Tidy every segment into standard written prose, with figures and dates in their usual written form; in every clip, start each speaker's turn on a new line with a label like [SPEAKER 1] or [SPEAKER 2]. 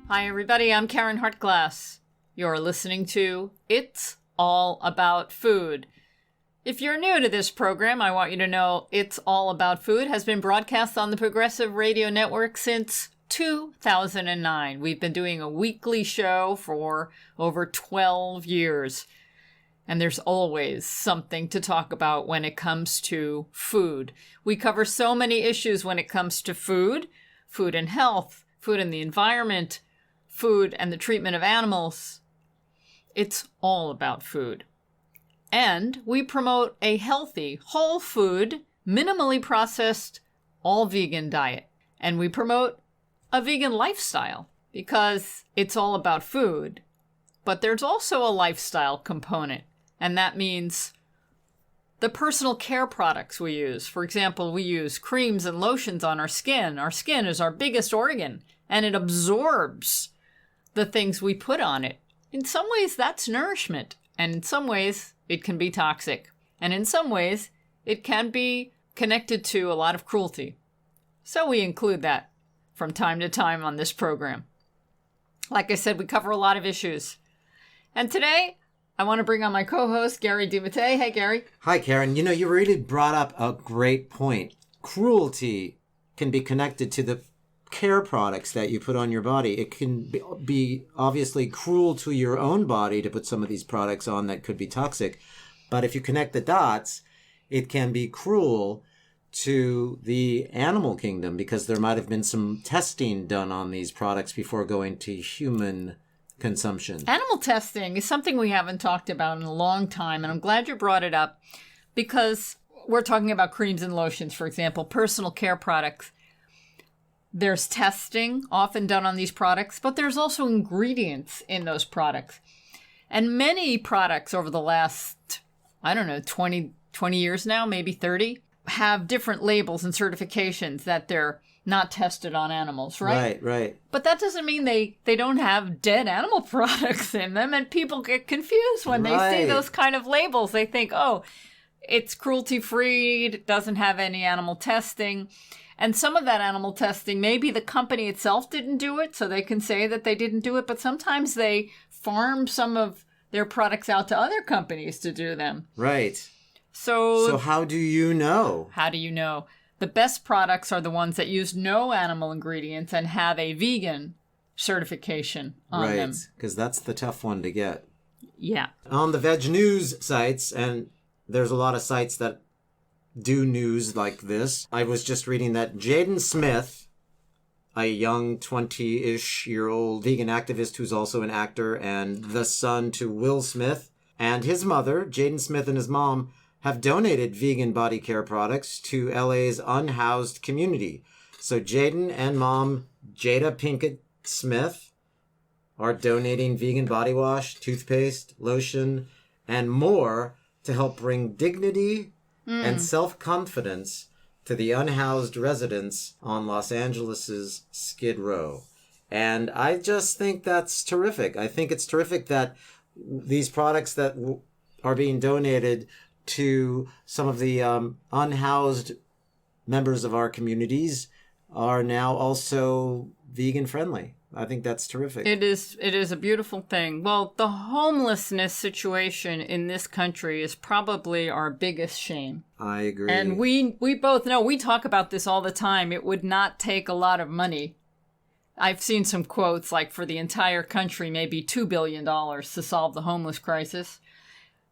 [SPEAKER 1] Hi everybody, I'm Karen Hartglass. You're listening to It's All About Food. If you're new to this program, I want you to know It's All About Food has been broadcast on the Progressive Radio Network since 2009. We've been doing a weekly show for over 12 years. And there's always something to talk about when it comes to food. We cover so many issues when it comes to food, food and health, food and the environment, food and the treatment of animals. It's all about food. And we promote a healthy, whole food, minimally processed, all vegan diet. And we promote a vegan lifestyle because it's all about food. But there's also a lifestyle component. And that means the personal care products we use. For example, we use creams and lotions on our skin. Our skin is our biggest organ, and it absorbs the things we put on it. In some ways, that's nourishment. And in some ways, it can be toxic. And in some ways, it can be connected to a lot of cruelty. So we include that from time to time on this program. Like I said, we cover a lot of issues. And today, I want to bring on my co-host, Gary Mattei. Hey, Gary.
[SPEAKER 2] Hi, Karen. You really brought up a great point. Cruelty can be connected to the care products that you put on your body. It can be obviously cruel to your own body to put some of these products on that could be toxic. But if you connect the dots, it can be cruel to the animal kingdom because there might have been some testing done on these products before going to human consumption.
[SPEAKER 1] Animal testing is something we haven't talked about in a long time, and I'm glad you brought it up because we're talking about creams and lotions, for example, personal care products. There's testing often done on these products, but there's also ingredients in those products. And many products over the last, 20 years now, maybe 30, have different labels and certifications that they're not tested on animals, right?
[SPEAKER 2] Right.
[SPEAKER 1] But that doesn't mean they don't have dead animal products in them, and people get confused when they see those kind of labels. They think, oh, it's cruelty-free, it doesn't have any animal testing. And some of that animal testing, maybe the company itself didn't do it, so they can say that they didn't do it, but sometimes they farm some of their products out to other companies to do them.
[SPEAKER 2] Right.
[SPEAKER 1] So
[SPEAKER 2] how do you know?
[SPEAKER 1] How do you know? The best products are the ones that use no animal ingredients and have a vegan certification on them.
[SPEAKER 2] Right, because that's the tough one to get.
[SPEAKER 1] Yeah.
[SPEAKER 2] On the veg news sites, and there's a lot of sites that do news like this, I was just reading that Jaden Smith, a young 20-ish-year-old vegan activist who's also an actor and the son to Will Smith, and his mother, Jaden Smith and his mom, have donated vegan body care products to LA's unhoused community. So Jaden and mom, Jada Pinkett Smith, are donating vegan body wash, toothpaste, lotion, and more to help bring dignity and self-confidence to the unhoused residents on Los Angeles' Skid Row. And I just think that's terrific. I think it's terrific that these products that are being donated to some of the unhoused members of our communities are now also vegan friendly. I think that's terrific.
[SPEAKER 1] It is a beautiful thing. Well, the homelessness situation in this country is probably our biggest shame.
[SPEAKER 2] I agree.
[SPEAKER 1] And we both know, we talk about this all the time. It would not take a lot of money. I've seen some quotes like for the entire country, maybe $2 billion to solve the homeless crisis.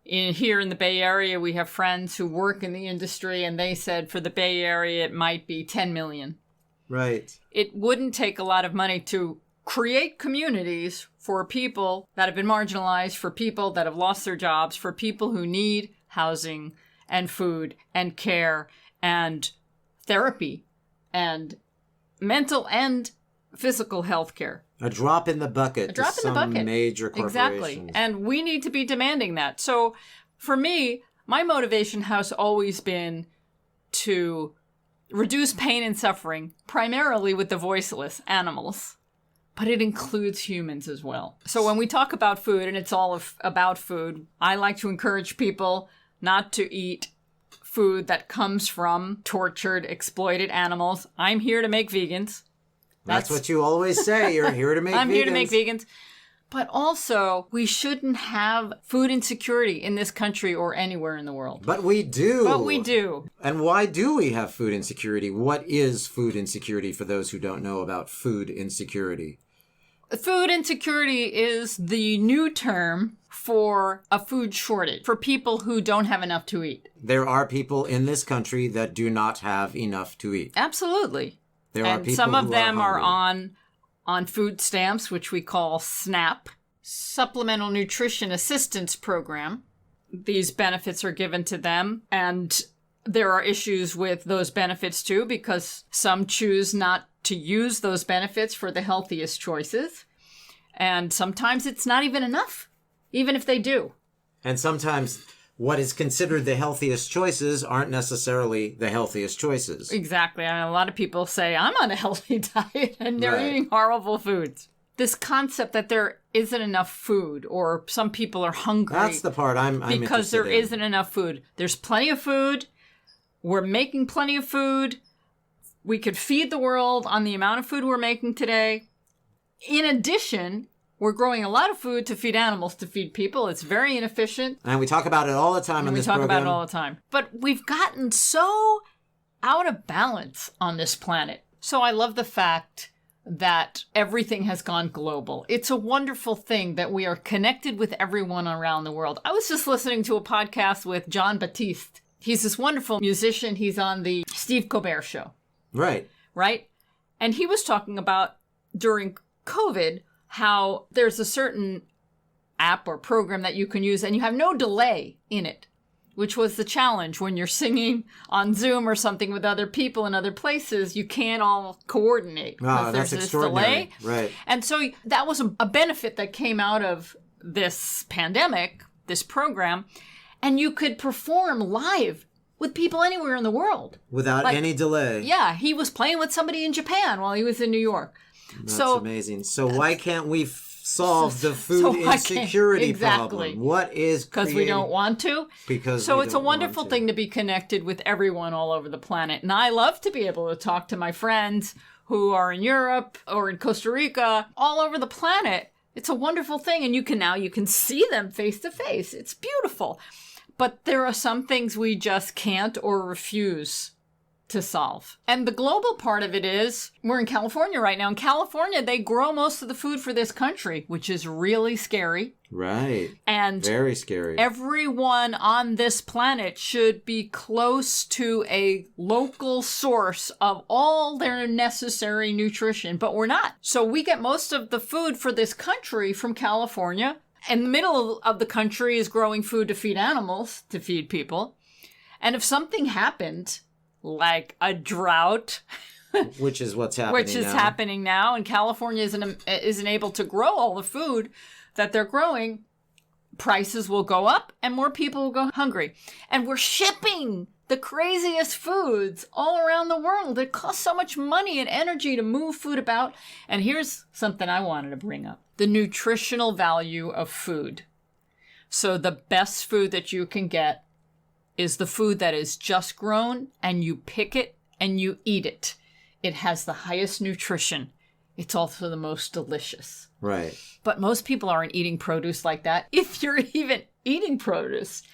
[SPEAKER 1] Here in the Bay Area, we have friends who work in the industry, and they said for the Bay Area, it might be $10 million.
[SPEAKER 2] Right.
[SPEAKER 1] It wouldn't take a lot of money to create communities for people that have been marginalized, for people that have lost their jobs, for people who need housing and food and care and therapy and mental and physical health care.
[SPEAKER 2] A drop in the bucket.
[SPEAKER 1] A drop in the bucket.
[SPEAKER 2] Major corporations.
[SPEAKER 1] Exactly. And we need to be demanding that. So for me, my motivation has always been to reduce pain and suffering, primarily with the voiceless animals. But it includes humans as well. So when we talk about food, and it's all about food, I like to encourage people not to eat food that comes from tortured, exploited animals. I'm here to make vegans.
[SPEAKER 2] That's what you always say. You're here to make
[SPEAKER 1] I'm
[SPEAKER 2] vegans.
[SPEAKER 1] here to make vegans. But also, we shouldn't have food insecurity in this country or anywhere in the world.
[SPEAKER 2] But we do.
[SPEAKER 1] But we do.
[SPEAKER 2] And why do we have food insecurity? What is food insecurity for those who don't know about food insecurity?
[SPEAKER 1] Food insecurity is the new term for a food shortage, for people who don't have enough to eat.
[SPEAKER 2] There are people in this country that do not have enough to eat.
[SPEAKER 1] Absolutely.
[SPEAKER 2] There are people
[SPEAKER 1] some of them are
[SPEAKER 2] hungry.
[SPEAKER 1] on food stamps, which we call SNAP, Supplemental Nutrition Assistance Program. These benefits are given to them, and there are issues with those benefits too, because some choose not to use those benefits for the healthiest choices. And sometimes it's not even enough, even if they do.
[SPEAKER 2] And sometimes what is considered the healthiest choices aren't necessarily the healthiest choices.
[SPEAKER 1] Exactly. I mean, a lot of people say, I'm on a healthy diet, and they're
[SPEAKER 2] Right.
[SPEAKER 1] eating horrible foods. This concept that there isn't enough food, or some people are hungry.
[SPEAKER 2] That's the part I'm
[SPEAKER 1] because there
[SPEAKER 2] interested in.
[SPEAKER 1] isn't enough food. There's plenty of food. We're making plenty of food. We could feed the world on the amount of food we're making today. In addition, we're growing a lot of food to feed animals, to feed people. It's very inefficient.
[SPEAKER 2] And we talk about it all the time on this program.
[SPEAKER 1] We talk about it all the time. But we've gotten so out of balance on this planet. So I love the fact that everything has gone global. It's a wonderful thing that we are connected with everyone around the world. I was just listening to a podcast with John Batiste. He's this wonderful musician. He's on the Steve Colbert Show.
[SPEAKER 2] Right.
[SPEAKER 1] Right? And he was talking about during COVID how there's a certain app or program that you can use and you have no delay in it, which was the challenge when you're singing on Zoom or something with other people in other places. You can't all coordinate because
[SPEAKER 2] that's
[SPEAKER 1] there's this
[SPEAKER 2] extraordinary.
[SPEAKER 1] delay.
[SPEAKER 2] Right.
[SPEAKER 1] And so that was a benefit that came out of this pandemic, this program, and you could perform live with people anywhere in the world.
[SPEAKER 2] Without any delay.
[SPEAKER 1] Yeah, he was playing with somebody in Japan while he was in New York.
[SPEAKER 2] That's amazing. So why can't we solve the food
[SPEAKER 1] so why
[SPEAKER 2] insecurity
[SPEAKER 1] exactly.
[SPEAKER 2] problem? What is
[SPEAKER 1] because we don't want to?
[SPEAKER 2] Because
[SPEAKER 1] so
[SPEAKER 2] we
[SPEAKER 1] it's a
[SPEAKER 2] don't
[SPEAKER 1] wonderful
[SPEAKER 2] want to.
[SPEAKER 1] thing to be connected with everyone all over the planet. And I love to be able to talk to my friends who are in Europe or in Costa Rica, all over the planet. It's a wonderful thing. And you can see them face to face. It's beautiful. But there are some things we just can't or refuse to solve. And the global part of it is, we're in California right now. In California, they grow most of the food for this country, which is really scary.
[SPEAKER 2] Right.
[SPEAKER 1] And
[SPEAKER 2] very scary.
[SPEAKER 1] Everyone on this planet should be close to a local source of all their necessary nutrition, but we're not. So we get most of the food for this country from California. And the middle of the country is growing food to feed animals, to feed people. And if something happened, like a drought,
[SPEAKER 2] which is what's happening
[SPEAKER 1] happening now, and California isn't able to grow all the food that they're growing, prices will go up and more people will go hungry. And we're shipping the craziest foods all around the world. It costs so much money and energy to move food about. And here's something I wanted to bring up: the nutritional value of food. So the best food that you can get is the food that is just grown and you pick it and you eat it. It has the highest nutrition. It's also the most delicious.
[SPEAKER 2] Right.
[SPEAKER 1] But most people aren't eating produce like that, if you're even eating produce.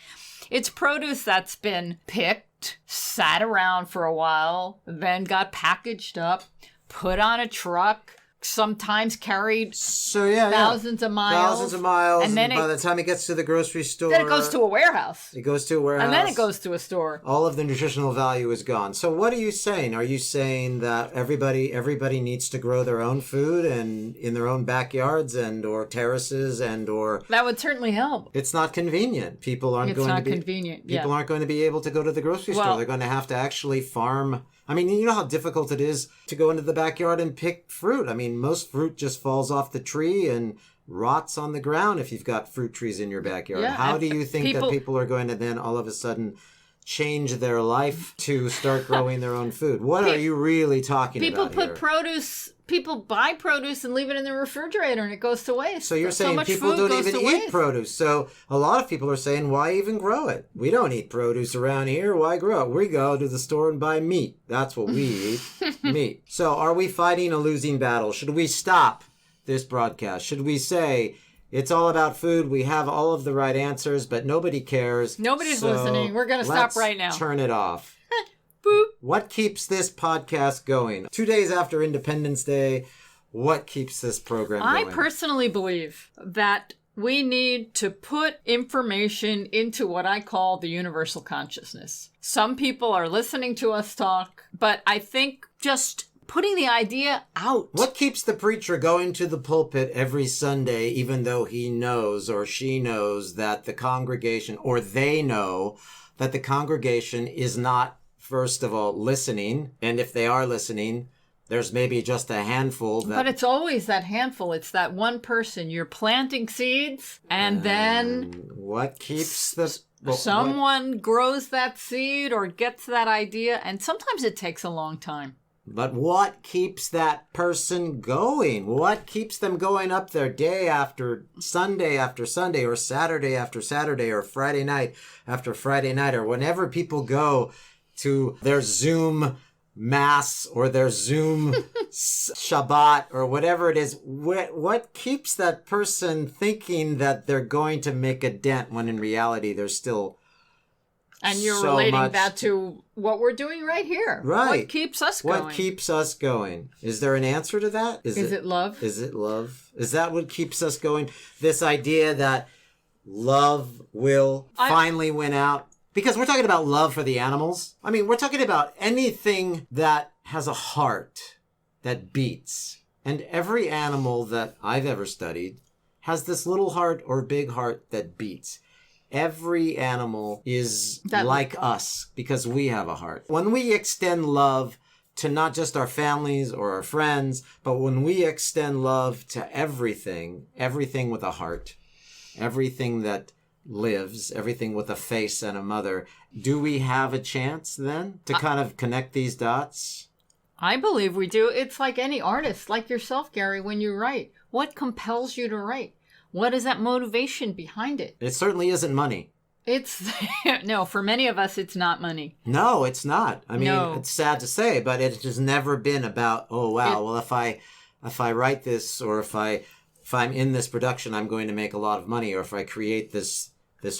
[SPEAKER 1] It's produce that's been picked, sat around for a while, then got packaged up, put on a truck, sometimes carried thousands of miles.
[SPEAKER 2] And then by the time it gets to the grocery store...
[SPEAKER 1] Then it goes to a warehouse.
[SPEAKER 2] It goes to a warehouse.
[SPEAKER 1] And then it goes to a store.
[SPEAKER 2] All of the nutritional value is gone. So what are you saying? Are you saying that everybody needs to grow their own food and in their own backyards and or terraces and or...
[SPEAKER 1] That would certainly help.
[SPEAKER 2] It's not convenient. People aren't going to be able to go to the grocery store. They're going to have to actually farm... I mean, you know how difficult it is to go into the backyard and pick fruit. I mean, most fruit just falls off the tree and rots on the ground if you've got fruit trees in your backyard.
[SPEAKER 1] Yeah,
[SPEAKER 2] how do you think that people are going to then all of a sudden change their life to start growing their own food. What are you really talking about here?
[SPEAKER 1] People buy produce and leave it in the refrigerator and it goes to waste.
[SPEAKER 2] So you're saying people don't even eat produce. So a lot of people are saying, why even grow it? We don't eat produce around here. Why grow it? We go to the store and buy meat. That's what we eat, meat. So are we fighting a losing battle? Should we stop this broadcast? Should we say, it's all about food. We have all of the right answers, but nobody cares.
[SPEAKER 1] Nobody's listening. We're going to stop right now.
[SPEAKER 2] Turn it off.
[SPEAKER 1] Boop.
[SPEAKER 2] What keeps this podcast going? 2 days after Independence Day, what keeps this program going?
[SPEAKER 1] I personally believe that we need to put information into what I call the universal consciousness. Some people are listening to us talk, but I think just putting the idea out.
[SPEAKER 2] What keeps the preacher going to the pulpit every Sunday, even though he knows or she knows that the congregation, or they know that the congregation is not, first of all, listening, and if they are listening, there's maybe just a handful that...
[SPEAKER 1] But it's always that handful. It's that one person. You're planting seeds, and then...
[SPEAKER 2] What keeps the...
[SPEAKER 1] someone grows that seed or gets that idea, and sometimes it takes a long time.
[SPEAKER 2] But what keeps that person going? What keeps them going up there day after Sunday, or Saturday after Saturday, or Friday night after Friday night, or whenever people go to their Zoom mass or their Zoom Shabbat or whatever it is? What keeps that person thinking that they're going to make a dent when in reality they're still...
[SPEAKER 1] And you're relating that to what we're doing right here.
[SPEAKER 2] Right.
[SPEAKER 1] What keeps us going?
[SPEAKER 2] What keeps us going? Is there an answer to that?
[SPEAKER 1] Is it love?
[SPEAKER 2] Is it love? Is that what keeps us going? This idea that love will finally win out? Because we're talking about love for the animals. I mean, we're talking about anything that has a heart that beats. And every animal that I've ever studied has this little heart or big heart that beats. Every animal is like us because we have a heart. When we extend love to not just our families or our friends, but when we extend love to everything with a heart, everything that lives, everything with a face and a mother, do we have a chance then to kind of connect these dots?
[SPEAKER 1] I believe we do. It's like any artist, like yourself, Gary, when you write. What compels you to write? What is that motivation behind it?
[SPEAKER 2] It certainly isn't money.
[SPEAKER 1] No, for many of us, it's not money.
[SPEAKER 2] No, it's not. I mean, It's sad to say, but it has never been about, if I write this, or if I'm in this production, I'm going to make a lot of money, or if I create this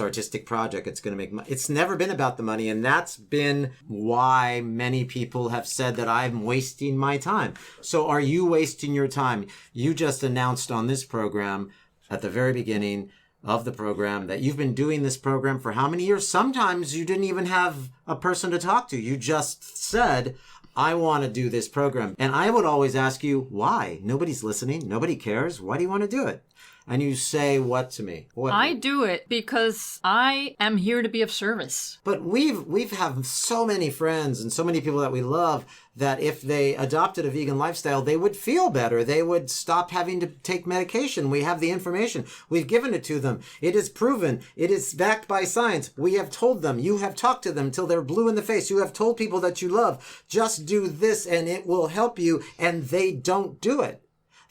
[SPEAKER 2] artistic project, it's going to make money. It's never been about the money, and that's been why many people have said that I'm wasting my time. So are you wasting your time? You just announced on this program at the very beginning of the program that you've been doing this program for how many years? Sometimes you didn't even have a person to talk to. You just said, I want to do this program. And I would always ask you, why? Nobody's listening. Nobody cares. Why do you want to do it? And you say what to me? What?
[SPEAKER 1] I do it because I am here to be of service.
[SPEAKER 2] But we've have so many friends and so many people that we love that if they adopted a vegan lifestyle, they would feel better. They would stop having to take medication. We have the information. We've given it to them. It is proven. It is backed by science. We have told them. You have talked to them till they're blue in the face. You have told people that you love, just do this and it will help you. And they don't do it.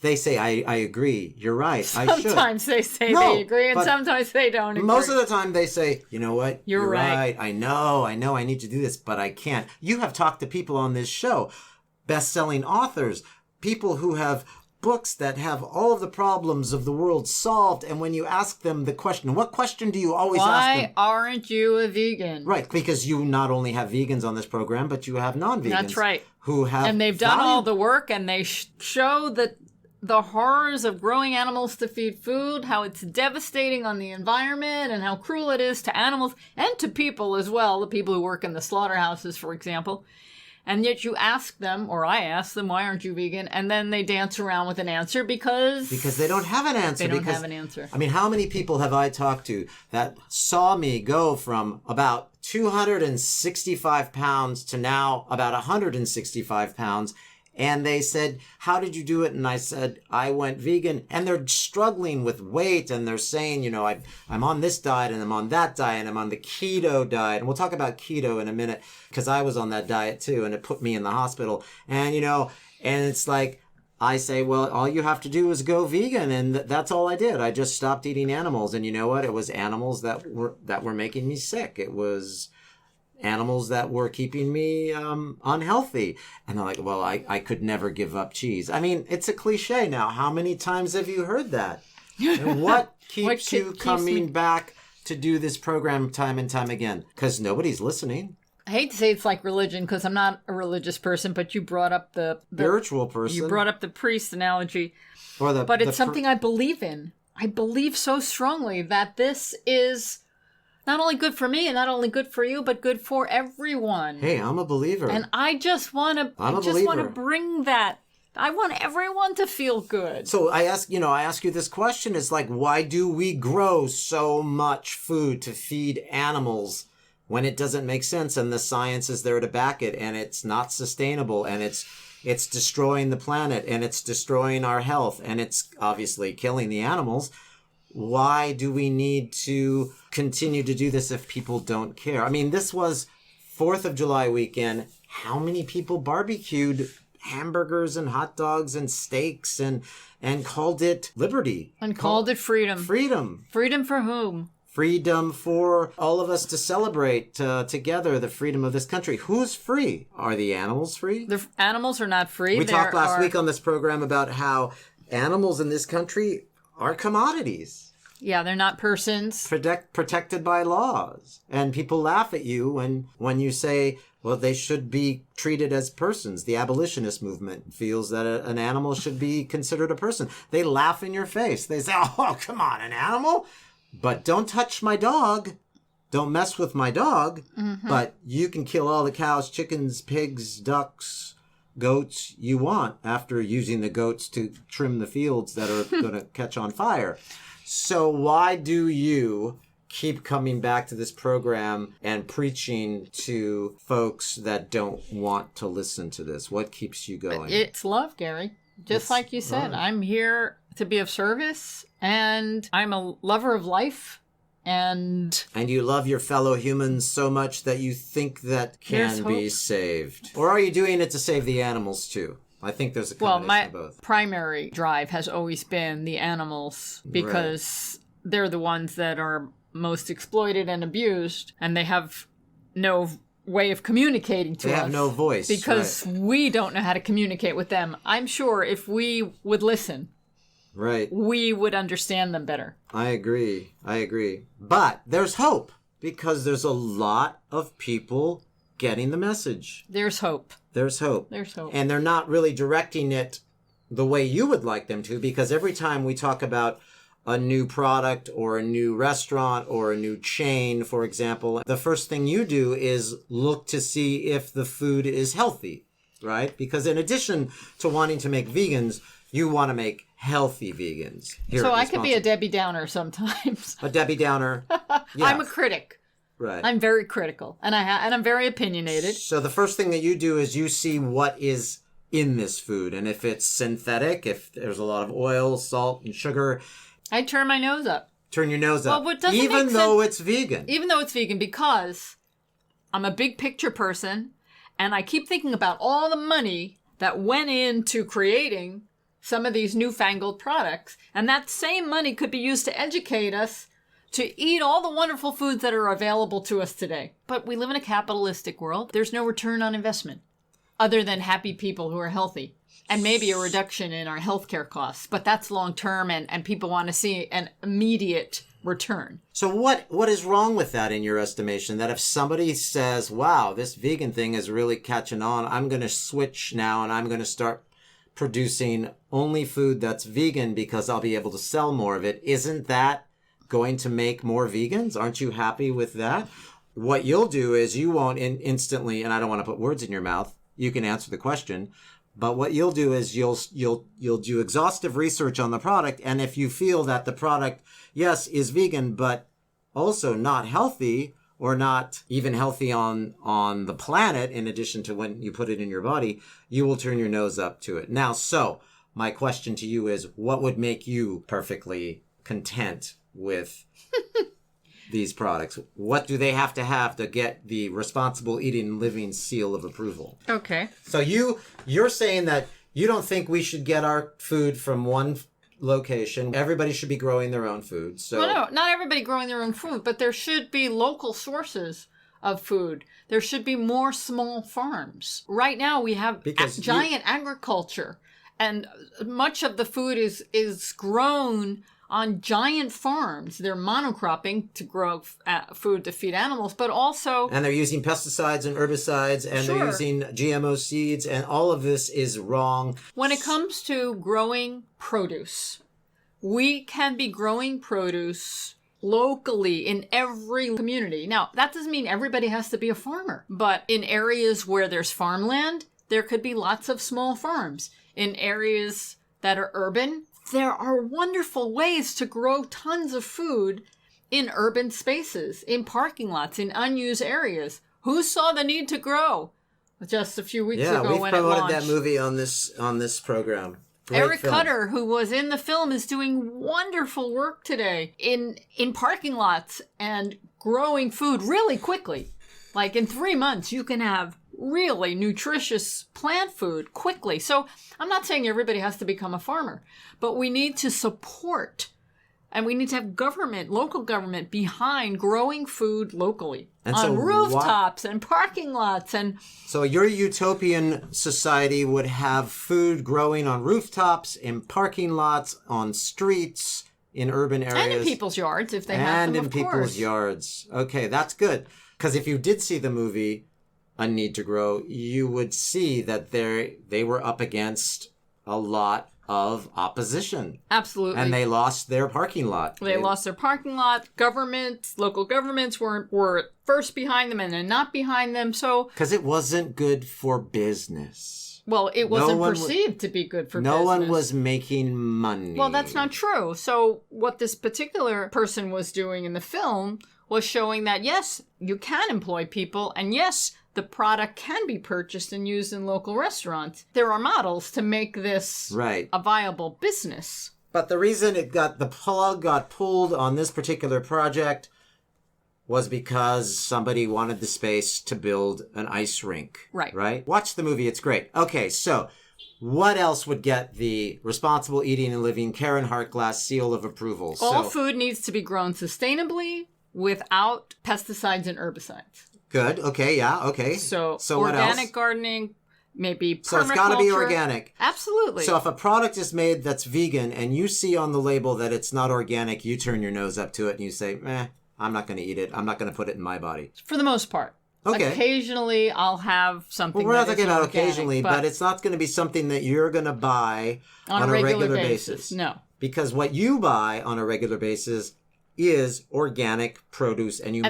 [SPEAKER 2] They say, I agree. You're right. I should.
[SPEAKER 1] Sometimes they say they agree, and sometimes they don't agree.
[SPEAKER 2] Most of the time they say, you know what?
[SPEAKER 1] You're right.
[SPEAKER 2] I know. I need to do this, but I can't. You have talked to people on this show, best-selling authors, people who have books that have all of the problems of the world solved. And when you ask them the question, what question do you always ask them?
[SPEAKER 1] Why aren't you a vegan?
[SPEAKER 2] Right, because you not only have vegans on this program, but you have non-vegans.
[SPEAKER 1] That's right.
[SPEAKER 2] Who have
[SPEAKER 1] and they've done all the work, and they show that the horrors of growing animals to feed food, how it's devastating on the environment, and how cruel it is to animals and to people as well, the people who work in the slaughterhouses, for example. And yet you ask them, or I ask them, why aren't you vegan? And then they dance around with an answer because
[SPEAKER 2] they don't have an answer.
[SPEAKER 1] They don't have an answer.
[SPEAKER 2] I mean, how many people have I talked to that saw me go from about 265 pounds to now about 165 pounds, And they said, how did you do it? And I said, I went vegan. And they're struggling with weight. And they're saying, you know, I'm on this diet and I'm on that diet and I'm on the keto diet. And we'll talk about keto in a minute because I was on that diet too. And it put me in the hospital. And, you know, and it's like, I say, well, all you have to do is go vegan. And that's all I did. I just stopped eating animals. And you know what? It was animals that were making me sick. It was animals that were keeping me unhealthy. And they're like, well, I could never give up cheese. I mean, it's a cliche now. How many times have you heard that? And what keeps you coming back to do this program time and time again? Because nobody's listening.
[SPEAKER 1] I hate to say it's like religion because I'm not a religious person, but you brought up the
[SPEAKER 2] spiritual person.
[SPEAKER 1] You brought up the priest analogy.
[SPEAKER 2] Or
[SPEAKER 1] but it's something I believe in. I believe so strongly that this is not only good for me and not only good for you, but good for everyone.
[SPEAKER 2] Hey, I'm a believer.
[SPEAKER 1] And I just want to bring that. I want everyone to feel good.
[SPEAKER 2] So I ask you this question. It's like, why do we grow so much food to feed animals when it doesn't make sense and the science is there to back it and it's not sustainable and it's destroying the planet and it's destroying our health and it's obviously killing the animals? Why do we need to continue to do this if people don't care? I mean, this was 4th of July weekend. How many people barbecued hamburgers and hot dogs and steaks and called it liberty?
[SPEAKER 1] And called it freedom.
[SPEAKER 2] Freedom.
[SPEAKER 1] Freedom for whom?
[SPEAKER 2] Freedom for all of us to celebrate together the freedom of this country. Who's free? Are the animals free?
[SPEAKER 1] The animals are not free.
[SPEAKER 2] We talked last week on this program about how animals in this country are commodities.
[SPEAKER 1] Yeah, they're not persons.
[SPEAKER 2] Protected by laws. And people laugh at you when you say, well, they should be treated as persons. The abolitionist movement feels that an animal should be considered a person. They laugh in your face. They say, oh, come on, an animal? But don't touch my dog. Don't mess with my dog. Mm-hmm. But you can kill all the cows, chickens, pigs, ducks, goats you want after using the goats to trim the fields that are going to catch on fire. So why do you keep coming back to this program and preaching to folks that don't want to listen to this? What keeps you going?
[SPEAKER 1] It's love, Gary. Just like you said, I'm here to be of service and I'm a lover of life. And
[SPEAKER 2] you love your fellow humans so much that you think that can be saved. Or are you doing it to save the animals too? I think there's a combination of both.
[SPEAKER 1] Well, my primary drive has always been the animals because they're the ones that are most exploited and abused, and they have no way of communicating to us.
[SPEAKER 2] They have no voice.
[SPEAKER 1] Because we don't know how to communicate with them. I'm sure if we would listen, we would understand them better.
[SPEAKER 2] I agree. But there's hope because there's a lot of people getting the message.
[SPEAKER 1] There's hope.
[SPEAKER 2] And they're not really directing it the way you would like them to, because every time we talk about a new product or a new restaurant or a new chain, for example, the first thing you do is look to see if the food is healthy, right? Because in addition to wanting to make vegans, you want to make healthy vegans.
[SPEAKER 1] So I could be a Debbie Downer sometimes.
[SPEAKER 2] A Debbie Downer. Yeah.
[SPEAKER 1] I'm a critic.
[SPEAKER 2] Right.
[SPEAKER 1] I'm very critical, and I'm very opinionated.
[SPEAKER 2] So the first thing that you do is you see what is in this food, and if it's synthetic, if there's a lot of oil, salt, and sugar,
[SPEAKER 1] I turn my nose up.
[SPEAKER 2] Turn your nose up,
[SPEAKER 1] well,
[SPEAKER 2] even though it's vegan.
[SPEAKER 1] Even though it's vegan, because I'm a big picture person, and I keep thinking about all the money that went into creating some of these newfangled products, and that same money could be used to educate us to eat all the wonderful foods that are available to us today. But we live in a capitalistic world. There's no return on investment other than happy people who are healthy and maybe a reduction in our healthcare costs. But that's long term and people want to see an immediate return.
[SPEAKER 2] So what is wrong with that in your estimation? That if somebody says, wow, this vegan thing is really catching on, I'm going to switch now and I'm going to start producing only food that's vegan because I'll be able to sell more of it. Isn't that going to make more vegans? Aren't you happy with that? What you'll do is you won't instantly, and I don't want to put words in your mouth, you can answer the question, but what you'll do is you'll do exhaustive research on the product, and if you feel that the product, yes, is vegan, but also not healthy, or not even healthy on the planet, in addition to when you put it in your body, you will turn your nose up to it. Now, so my question to you is, what would make you perfectly content with these products? What do they have to get the responsible eating and living seal of approval?
[SPEAKER 1] Okay.
[SPEAKER 2] So you're saying that you don't think we should get our food from one location. Everybody should be growing their own food. So
[SPEAKER 1] Well, no, not everybody growing their own food, but there should be local sources of food. There should be more small farms. Right now we have giant agriculture, and much of the food is grown on giant farms. They're monocropping to grow food to feed animals, but also...
[SPEAKER 2] And they're using pesticides and herbicides, and
[SPEAKER 1] Sure.
[SPEAKER 2] they're using GMO seeds, and all of this is wrong.
[SPEAKER 1] When it comes to growing produce, we can be growing produce locally in every community. Now, that doesn't mean everybody has to be a farmer, but in areas where there's farmland, there could be lots of small farms. In areas that are urban, there are wonderful ways to grow tons of food in urban spaces, in parking lots, in unused areas. Who saw the need to grow just a few weeks ago when it launched?
[SPEAKER 2] Yeah, we've promoted that movie on this program. Great
[SPEAKER 1] Eric
[SPEAKER 2] film.
[SPEAKER 1] Cutter, who was in the film, is doing wonderful work today in parking lots and growing food really quickly. Like in 3 months, you can have really nutritious plant food quickly. So I'm not saying everybody has to become a farmer, but we need to support, and we need to have government, local government, behind growing food locally.
[SPEAKER 2] And
[SPEAKER 1] on
[SPEAKER 2] so
[SPEAKER 1] rooftops and parking lots. And
[SPEAKER 2] so your utopian society would have food growing on rooftops, in parking lots, on streets, in urban areas.
[SPEAKER 1] And in people's yards, if they have them, of course.
[SPEAKER 2] And in people's yards. Okay, that's good. Because if you did see the movie A Need to Grow, you would see that they were up against a lot of opposition.
[SPEAKER 1] Absolutely.
[SPEAKER 2] And they lost their parking lot.
[SPEAKER 1] They lost their parking lot. Governments, local governments were first behind them and then not behind them. So
[SPEAKER 2] because it wasn't good for business.
[SPEAKER 1] Well, it wasn't perceived to be good for business.
[SPEAKER 2] No one was making money.
[SPEAKER 1] Well, that's not true. So what this particular person was doing in the film was showing that, yes, you can employ people, and yes, the product can be purchased and used in local restaurants. There are models to make this a viable business.
[SPEAKER 2] But the reason the plug got pulled on this particular project was because somebody wanted the space to build an ice rink. Right? Watch the movie. It's great. Okay, so what else would get the Responsible Eating and Living Karen Hartglass seal of approval?
[SPEAKER 1] All food needs to be grown sustainably without pesticides and herbicides.
[SPEAKER 2] Good. Okay. Yeah. Okay.
[SPEAKER 1] So
[SPEAKER 2] what else?
[SPEAKER 1] Organic gardening, maybe permaculture.
[SPEAKER 2] So it's got to be organic.
[SPEAKER 1] Absolutely.
[SPEAKER 2] So if a product is made that's vegan and you see on the label that it's not organic, you turn your nose up to it and you say, I'm not going to eat it. I'm not going to put it in my body.
[SPEAKER 1] For the most part. Okay. Occasionally, I'll have something.
[SPEAKER 2] Well, we're not talking about occasionally, but it's not going to be something that you're going to buy on a regular basis.
[SPEAKER 1] No.
[SPEAKER 2] Because what you buy on a regular basis is organic produce, and you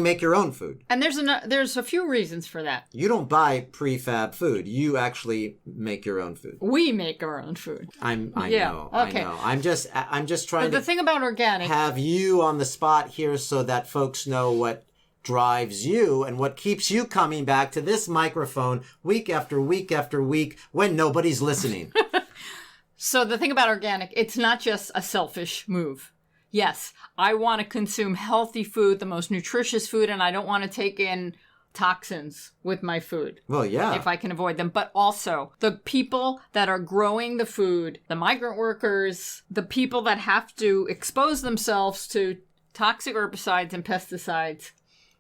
[SPEAKER 2] make your own food.
[SPEAKER 1] And there's a few reasons for that.
[SPEAKER 2] You don't buy prefab food. You actually make your own food.
[SPEAKER 1] We make our own food.
[SPEAKER 2] I know. I'm just trying
[SPEAKER 1] the thing about organic,
[SPEAKER 2] have you on the spot here so that folks know what drives you and what keeps you coming back to this microphone week after week after week when nobody's listening.
[SPEAKER 1] So the thing about organic, it's not just a selfish move. Yes, I want to consume healthy food, the most nutritious food, and I don't want to take in toxins with my food.
[SPEAKER 2] Well, yeah.
[SPEAKER 1] If I can avoid them. But also, the people that are growing the food, the migrant workers, the people that have to expose themselves to toxic herbicides and pesticides,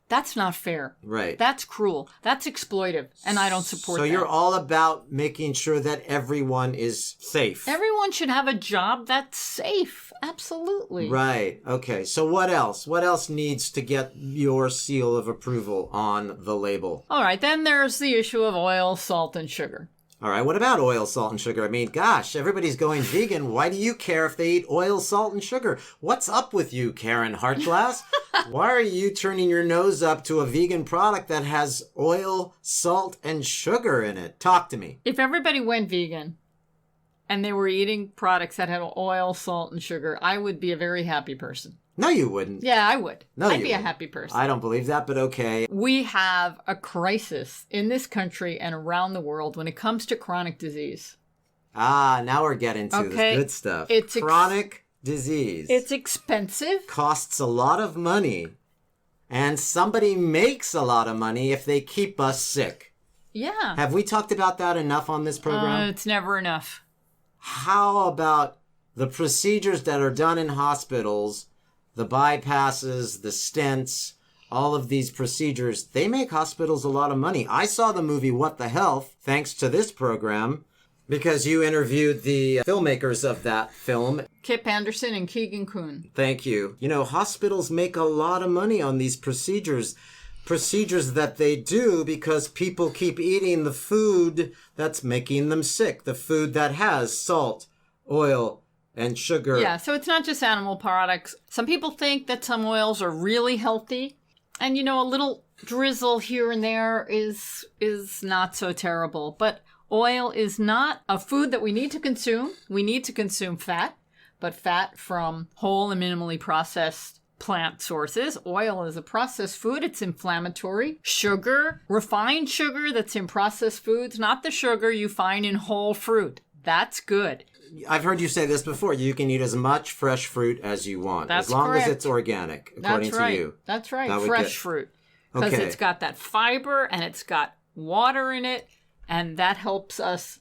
[SPEAKER 1] that's not fair.
[SPEAKER 2] Right.
[SPEAKER 1] That's cruel. That's exploitive. And I don't support that.
[SPEAKER 2] So you're all about making sure that everyone is safe.
[SPEAKER 1] Everyone should have a job that's safe. Absolutely.
[SPEAKER 2] Right. Okay. So what else? What else needs to get your seal of approval on the label?
[SPEAKER 1] All right. Then there's the issue of oil, salt, and sugar.
[SPEAKER 2] All right. What about oil, salt, and sugar? I mean, gosh, everybody's going vegan. Why do you care if they eat oil, salt, and sugar? What's up with you, Karen Hartglass? Why are you turning your nose up to a vegan product that has oil, salt, and sugar in it? Talk to me.
[SPEAKER 1] If everybody went vegan and they were eating products that had oil, salt, and sugar, I would be a very happy person.
[SPEAKER 2] No, you wouldn't.
[SPEAKER 1] Yeah, I would.
[SPEAKER 2] No,
[SPEAKER 1] I'd be a
[SPEAKER 2] wouldn't.
[SPEAKER 1] happy person.
[SPEAKER 2] I don't believe that, but okay.
[SPEAKER 1] We have a crisis in this country and around the world when it comes to chronic disease.
[SPEAKER 2] Ah, now we're getting to the good stuff.
[SPEAKER 1] It's
[SPEAKER 2] chronic disease.
[SPEAKER 1] It's expensive.
[SPEAKER 2] Costs a lot of money. And somebody makes a lot of money if they keep us sick.
[SPEAKER 1] Yeah.
[SPEAKER 2] Have we talked about that enough on this program?
[SPEAKER 1] It's never enough.
[SPEAKER 2] How about the procedures that are done in hospitals, the bypasses, the stents, all of these procedures, they make hospitals a lot of money. I saw the movie What the Health, thanks to this program, because you interviewed the filmmakers of that film.
[SPEAKER 1] Kip Anderson and Keegan Kuhn.
[SPEAKER 2] Thank you. You know, hospitals make a lot of money on these procedures that they do because people keep eating the food that's making them sick, the food that has salt, oil, and sugar.
[SPEAKER 1] Yeah, so it's not just animal products. Some people think that some oils are really healthy, and you know, a little drizzle here and there is not so terrible. But oil is not a food that we need to consume. We need to consume fat, but fat from whole and minimally processed plant sources. Oil is a processed food. It's inflammatory. Sugar, refined sugar that's in processed foods, not the sugar you find in whole fruit. That's good.
[SPEAKER 2] I've heard you say this before. You can eat as much fresh fruit as you want.
[SPEAKER 1] That's
[SPEAKER 2] as long
[SPEAKER 1] correct.
[SPEAKER 2] as it's organic, according
[SPEAKER 1] That's right.
[SPEAKER 2] to you.
[SPEAKER 1] That's right.
[SPEAKER 2] That
[SPEAKER 1] Fresh fruit. Because
[SPEAKER 2] Okay.
[SPEAKER 1] it's got that fiber and it's got water in it, and that helps us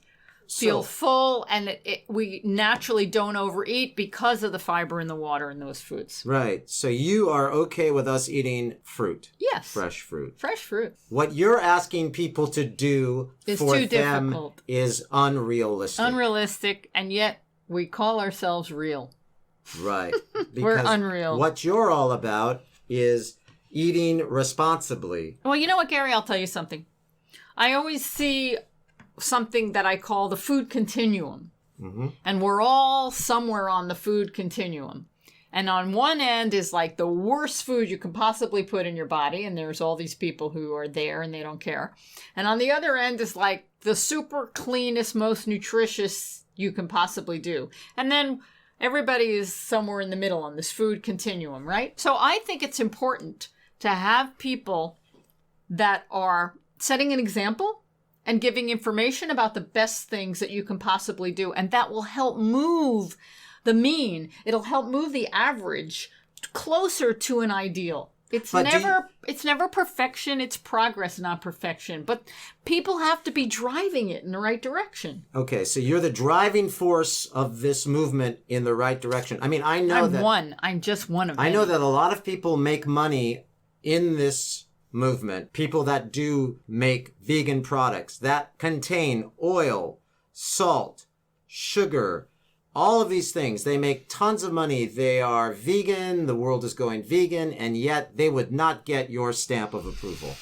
[SPEAKER 1] feel full, and we naturally don't overeat because of the fiber and the water in those foods.
[SPEAKER 2] Right. So you are okay with us eating fruit.
[SPEAKER 1] Yes.
[SPEAKER 2] Fresh fruit.
[SPEAKER 1] Fresh fruit.
[SPEAKER 2] What you're asking people to do
[SPEAKER 1] It's
[SPEAKER 2] for
[SPEAKER 1] too
[SPEAKER 2] them
[SPEAKER 1] difficult.
[SPEAKER 2] is unrealistic.
[SPEAKER 1] Unrealistic, and yet we call ourselves real.
[SPEAKER 2] Right.
[SPEAKER 1] We're
[SPEAKER 2] Because
[SPEAKER 1] unreal.
[SPEAKER 2] What you're all about is eating responsibly.
[SPEAKER 1] Well, you know what, Gary? I'll tell you something. I always see something that I call the food continuum.
[SPEAKER 2] Mm-hmm.
[SPEAKER 1] And we're all somewhere on the food continuum. And on one end is like the worst food you can possibly put in your body. And there's all these people who are there and they don't care. And on the other end is like the super cleanest, most nutritious you can possibly do. And then everybody is somewhere in the middle on this food continuum, right? So I think it's important to have people that are setting an example and giving information about the best things that you can possibly do. And that will help move the mean. It'll help move the average closer to an ideal. It's never perfection. It's progress, not perfection. But people have to be driving it in the right direction.
[SPEAKER 2] Okay, so you're the driving force of this movement in the right direction. I mean, I know
[SPEAKER 1] I'm just one of many.
[SPEAKER 2] I know that a lot of people make money in this movement. People that do make vegan products that contain oil, salt, sugar, all of these things. They make tons of money. They are vegan. The world is going vegan, and yet they would not get your stamp of approval.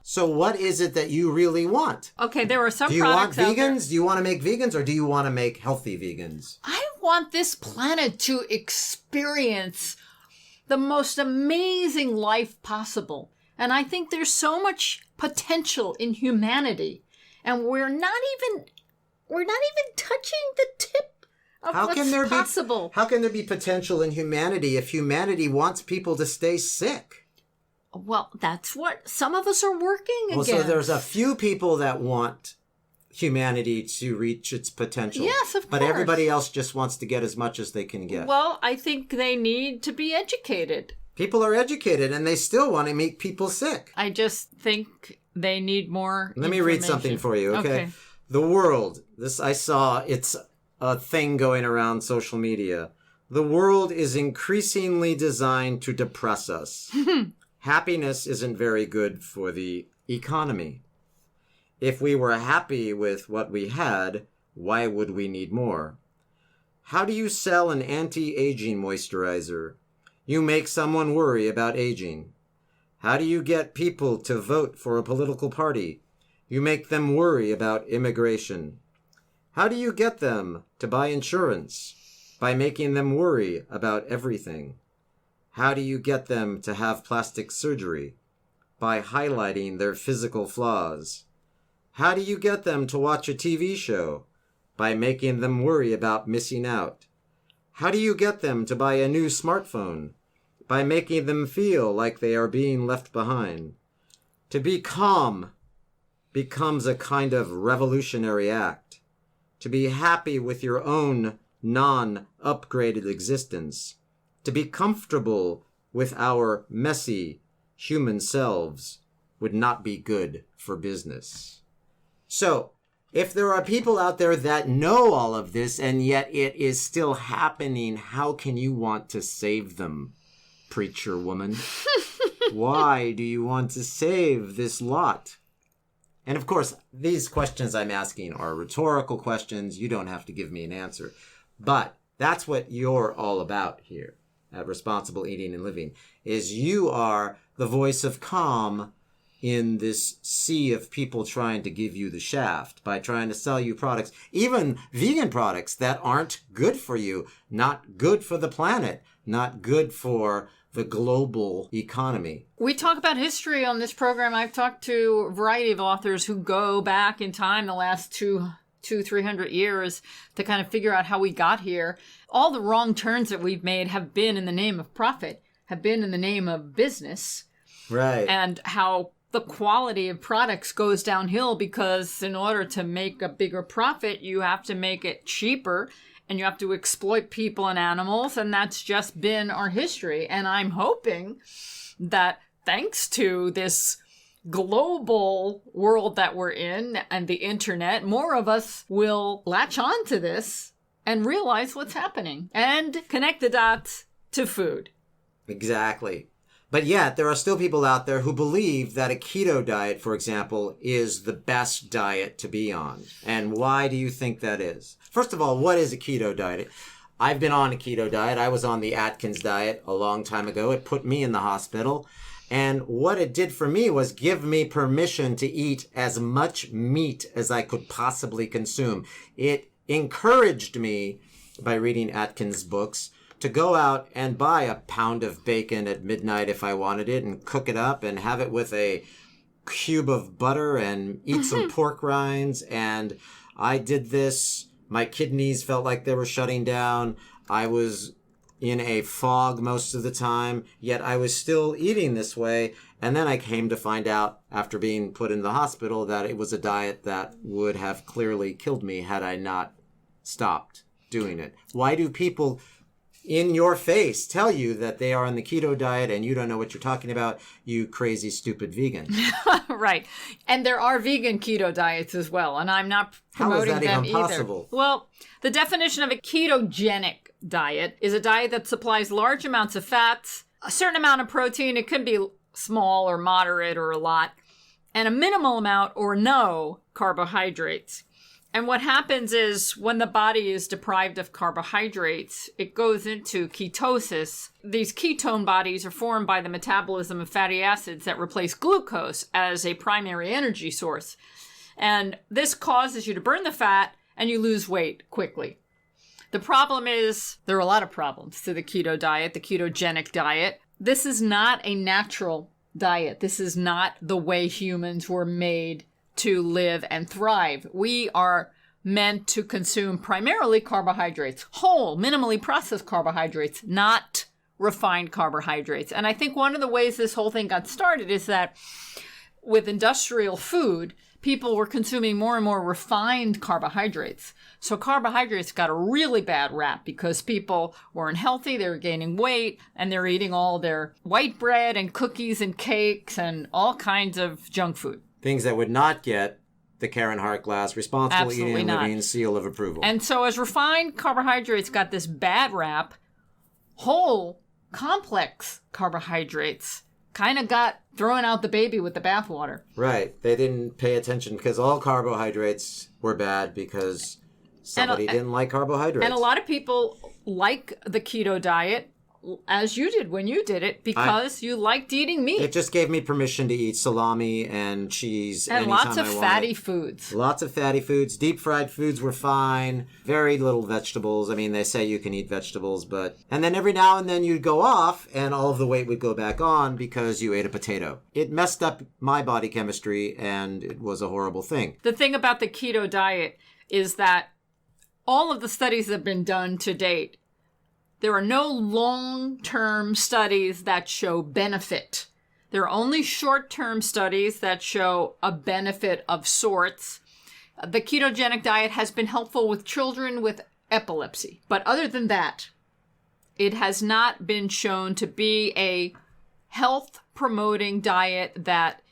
[SPEAKER 2] So what is it that you really want?
[SPEAKER 1] Okay, there are some
[SPEAKER 2] Do you want
[SPEAKER 1] products out there.
[SPEAKER 2] vegans? Do you want to make vegans, or do you want to make healthy vegans?
[SPEAKER 1] I want this planet to experience the most amazing life possible. And I think there's so much potential in humanity. And we're not even touching the tip of what's possible.
[SPEAKER 2] How can there be potential in humanity if humanity wants people to stay sick?
[SPEAKER 1] Well, that's what some of us are working against.
[SPEAKER 2] So there's a few people that want humanity to reach its potential.
[SPEAKER 1] Yes, of course.
[SPEAKER 2] But everybody else just wants to get as much as they can get.
[SPEAKER 1] Well, I think they need to be educated.
[SPEAKER 2] People are educated and they still want to make people sick.
[SPEAKER 1] I just think they need more
[SPEAKER 2] Let me read something for you, okay? The world. I saw, it's a thing going around social media. The world is increasingly designed to depress us. Happiness isn't very good for the economy. If we were happy with what we had, why would we need more? How do you sell an anti-aging moisturizer? You make someone worry about aging. How do you get people to vote for a political party? You make them worry about immigration. How do you get them to buy insurance? By making them worry about everything. How do you get them to have plastic surgery? By highlighting their physical flaws. How do you get them to watch a TV show? By making them worry about missing out. How do you get them to buy a new smartphone? By making them feel like they are being left behind. To be calm becomes a kind of revolutionary act. To be happy with your own non-upgraded existence. To be comfortable with our messy human selves would not be good for business. So, if there are people out there that know all of this and yet it is still happening, how can you want to save them, preacher woman? Why do you want to save this lot? And of course, these questions I'm asking are rhetorical questions. You don't have to give me an answer. But that's what you're all about here at Responsible Eating and Living, is you are the voice of calm in this sea of people trying to give you the shaft by trying to sell you products, even vegan products that aren't good for you, not good for the planet, not good for the global economy.
[SPEAKER 1] We talk about history on this program. I've talked to a variety of authors who go back in time the last 300 years to kind of figure out how we got here. All the wrong turns that we've made have been in the name of profit, have been in the name of business.
[SPEAKER 2] Right.
[SPEAKER 1] And how the quality of products goes downhill because in order to make a bigger profit, you have to make it cheaper and you have to exploit people and animals. And that's just been our history. And I'm hoping that thanks to this global world that we're in and the internet, more of us will latch on to this and realize what's happening and connect the dots to food.
[SPEAKER 2] Exactly. But yet, there are still people out there who believe that a keto diet, for example, is the best diet to be on. And why do you think that is? First of all, what is a keto diet? I've been on a keto diet. I was on the Atkins diet a long time ago. It put me in the hospital. And what it did for me was give me permission to eat as much meat as I could possibly consume. It encouraged me, by reading Atkins' books, to go out and buy a pound of bacon at midnight if I wanted it and cook it up and have it with a cube of butter and eat some pork rinds. And I did this. My kidneys felt like they were shutting down. I was in a fog most of the time, yet I was still eating this way. And then I came to find out after being put in the hospital that it was a diet that would have clearly killed me had I not stopped doing it. Why do people in your face tell you that they are on the keto diet and you don't know what you're talking about, you crazy, stupid vegan?
[SPEAKER 1] Right. And there are vegan keto diets as well, and I'm not promoting them either.
[SPEAKER 2] How is that even possible?
[SPEAKER 1] Well, the definition of a ketogenic diet is a diet that supplies large amounts of fats, a certain amount of protein, it could be small or moderate or a lot, and a minimal amount or no carbohydrates. And what happens is when the body is deprived of carbohydrates, it goes into ketosis. These ketone bodies are formed by the metabolism of fatty acids that replace glucose as a primary energy source. And this causes you to burn the fat and you lose weight quickly. The problem is, there are a lot of problems to the keto diet, the ketogenic diet. This is not a natural diet. This is not the way humans were made to live and thrive. We are meant to consume primarily carbohydrates, whole, minimally processed carbohydrates, not refined carbohydrates. And I think one of the ways this whole thing got started is that with industrial food, people were consuming more and more refined carbohydrates. So carbohydrates got a really bad rap because people weren't healthy, they were gaining weight, and they're eating all their white bread and cookies and cakes and all kinds of junk food.
[SPEAKER 2] Things that would not get the Karen Hartglass Responsible
[SPEAKER 1] Absolutely
[SPEAKER 2] Eating and
[SPEAKER 1] not.
[SPEAKER 2] Living seal of approval.
[SPEAKER 1] And so as refined carbohydrates got this bad rap, whole, complex carbohydrates kind of got thrown out the baby with the bathwater.
[SPEAKER 2] Right. They didn't pay attention because all carbohydrates were bad because somebody didn't like carbohydrates.
[SPEAKER 1] And a lot of people like the keto diet, as you did when you did it, because you liked eating meat.
[SPEAKER 2] It just gave me permission to eat salami and cheese
[SPEAKER 1] and
[SPEAKER 2] anytime
[SPEAKER 1] lots of
[SPEAKER 2] I wanted.
[SPEAKER 1] fatty foods.
[SPEAKER 2] Lots of fatty foods. Deep fried foods were fine. Very little vegetables. I mean, they say you can eat vegetables, but... And then every now and then you'd go off and all of the weight would go back on because you ate a potato. It messed up my body chemistry and it was a horrible thing.
[SPEAKER 1] The thing about the keto diet is that all of the studies that have been done to date There are no long-term studies that show benefit. There are only short-term studies that show a benefit of sorts. The ketogenic diet has been helpful with children with epilepsy. But other than that, it has not been shown to be a health-promoting diet that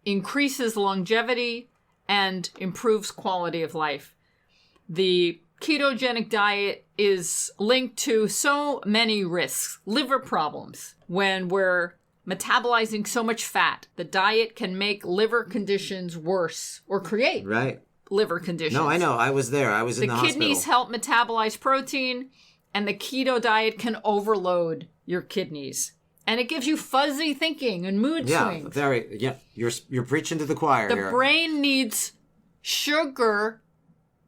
[SPEAKER 1] increases longevity and improves quality of life. The ketogenic diet is linked to so many risks. Liver problems. When we're metabolizing so much fat, the diet can make liver conditions worse or create liver conditions.
[SPEAKER 2] No, I know. I was there. I was in the hospital.
[SPEAKER 1] The kidneys help metabolize protein, and the keto diet can overload your kidneys. And it gives you fuzzy thinking and mood swings.
[SPEAKER 2] You're preaching to the choir here.
[SPEAKER 1] The brain needs sugar,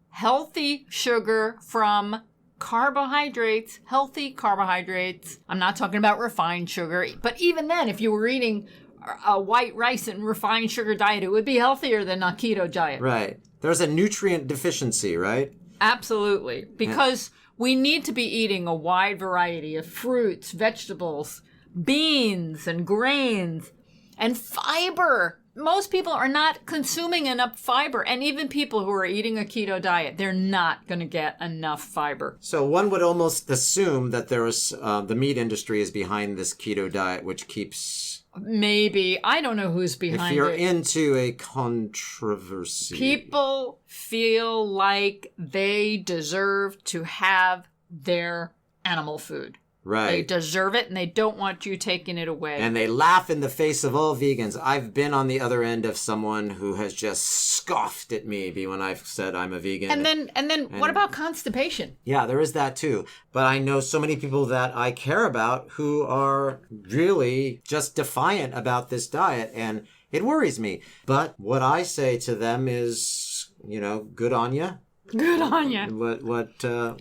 [SPEAKER 1] healthy sugar from carbohydrates, healthy carbohydrates. I'm not talking about refined sugar, but even then, if you were eating a white rice and refined sugar diet, it would be healthier than a keto diet.
[SPEAKER 2] Right. There's a nutrient deficiency, right?
[SPEAKER 1] Absolutely. Because we need to be eating a wide variety of fruits, vegetables, beans and grains, and fiber. Most people are not consuming enough fiber, and even people who are eating a keto diet, they're not going to get enough fiber.
[SPEAKER 2] So one would almost assume that there is the meat industry is behind this keto diet, which keeps...
[SPEAKER 1] Maybe. I don't know who's behind it.
[SPEAKER 2] If you're into a controversy.
[SPEAKER 1] People feel like they deserve to have their animal food.
[SPEAKER 2] Right.
[SPEAKER 1] They deserve it, and they don't want you taking it away.
[SPEAKER 2] And they laugh in the face of all vegans. I've been on the other end of someone who has just scoffed at me when I've said I'm a vegan.
[SPEAKER 1] And then what about constipation?
[SPEAKER 2] Yeah, there is that too. But I know so many people that I care about who are really just defiant about this diet, and it worries me. But what I say to them is, good on you.
[SPEAKER 1] Good on you.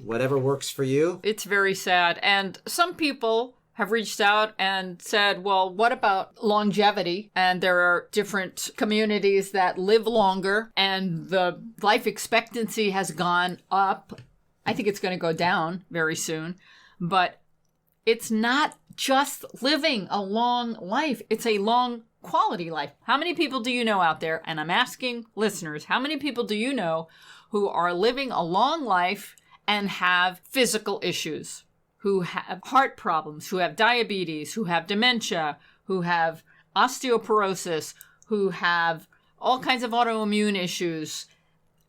[SPEAKER 2] Whatever works for you.
[SPEAKER 1] It's very sad. And some people have reached out and said, well, what about longevity? And there are different communities that live longer, and the life expectancy has gone up. I think it's going to go down very soon. But it's not just living a long life. It's a long quality life. How many people do you know out there? And I'm asking listeners, how many people do you know who are living a long life and have physical issues, who have heart problems, who have diabetes, who have dementia, who have osteoporosis, who have all kinds of autoimmune issues,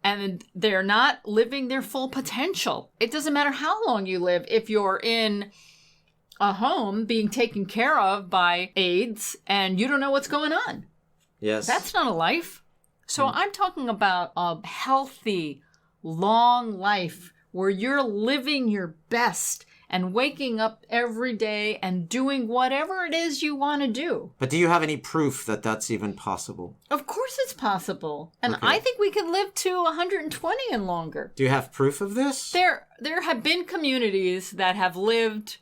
[SPEAKER 1] and they're not living their full potential? It doesn't matter how long you live. If you're in a home being taken care of by aides and you don't know what's going on.
[SPEAKER 2] Yes.
[SPEAKER 1] That's not a life. So I'm talking about a healthy, long life where you're living your best and waking up every day and doing whatever it is you want to do.
[SPEAKER 2] But do you have any proof that that's even possible?
[SPEAKER 1] Of course it's possible. And I think we can live to 120 and longer.
[SPEAKER 2] Do you have proof of this?
[SPEAKER 1] There have been communities that have lived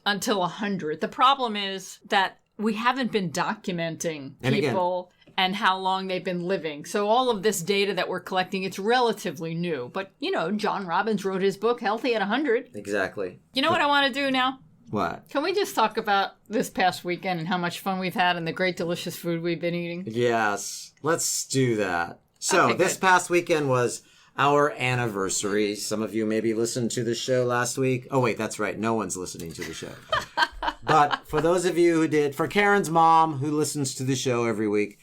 [SPEAKER 1] until 100. The problem is that we haven't been documenting people and how long they've been living. So all of this data that we're collecting, it's relatively new. But, John Robbins wrote his book, Healthy at 100.
[SPEAKER 2] Exactly.
[SPEAKER 1] You know what I want to do now?
[SPEAKER 2] What?
[SPEAKER 1] Can we just talk about this past weekend and how much fun we've had and the great delicious food we've been eating?
[SPEAKER 2] Yes. Let's do that. So this past weekend was our anniversary. Some of you maybe listened to the show last week. Oh, wait, that's right. No one's listening to the show. But for those of you who did, for Karen's mom who listens to the show every week,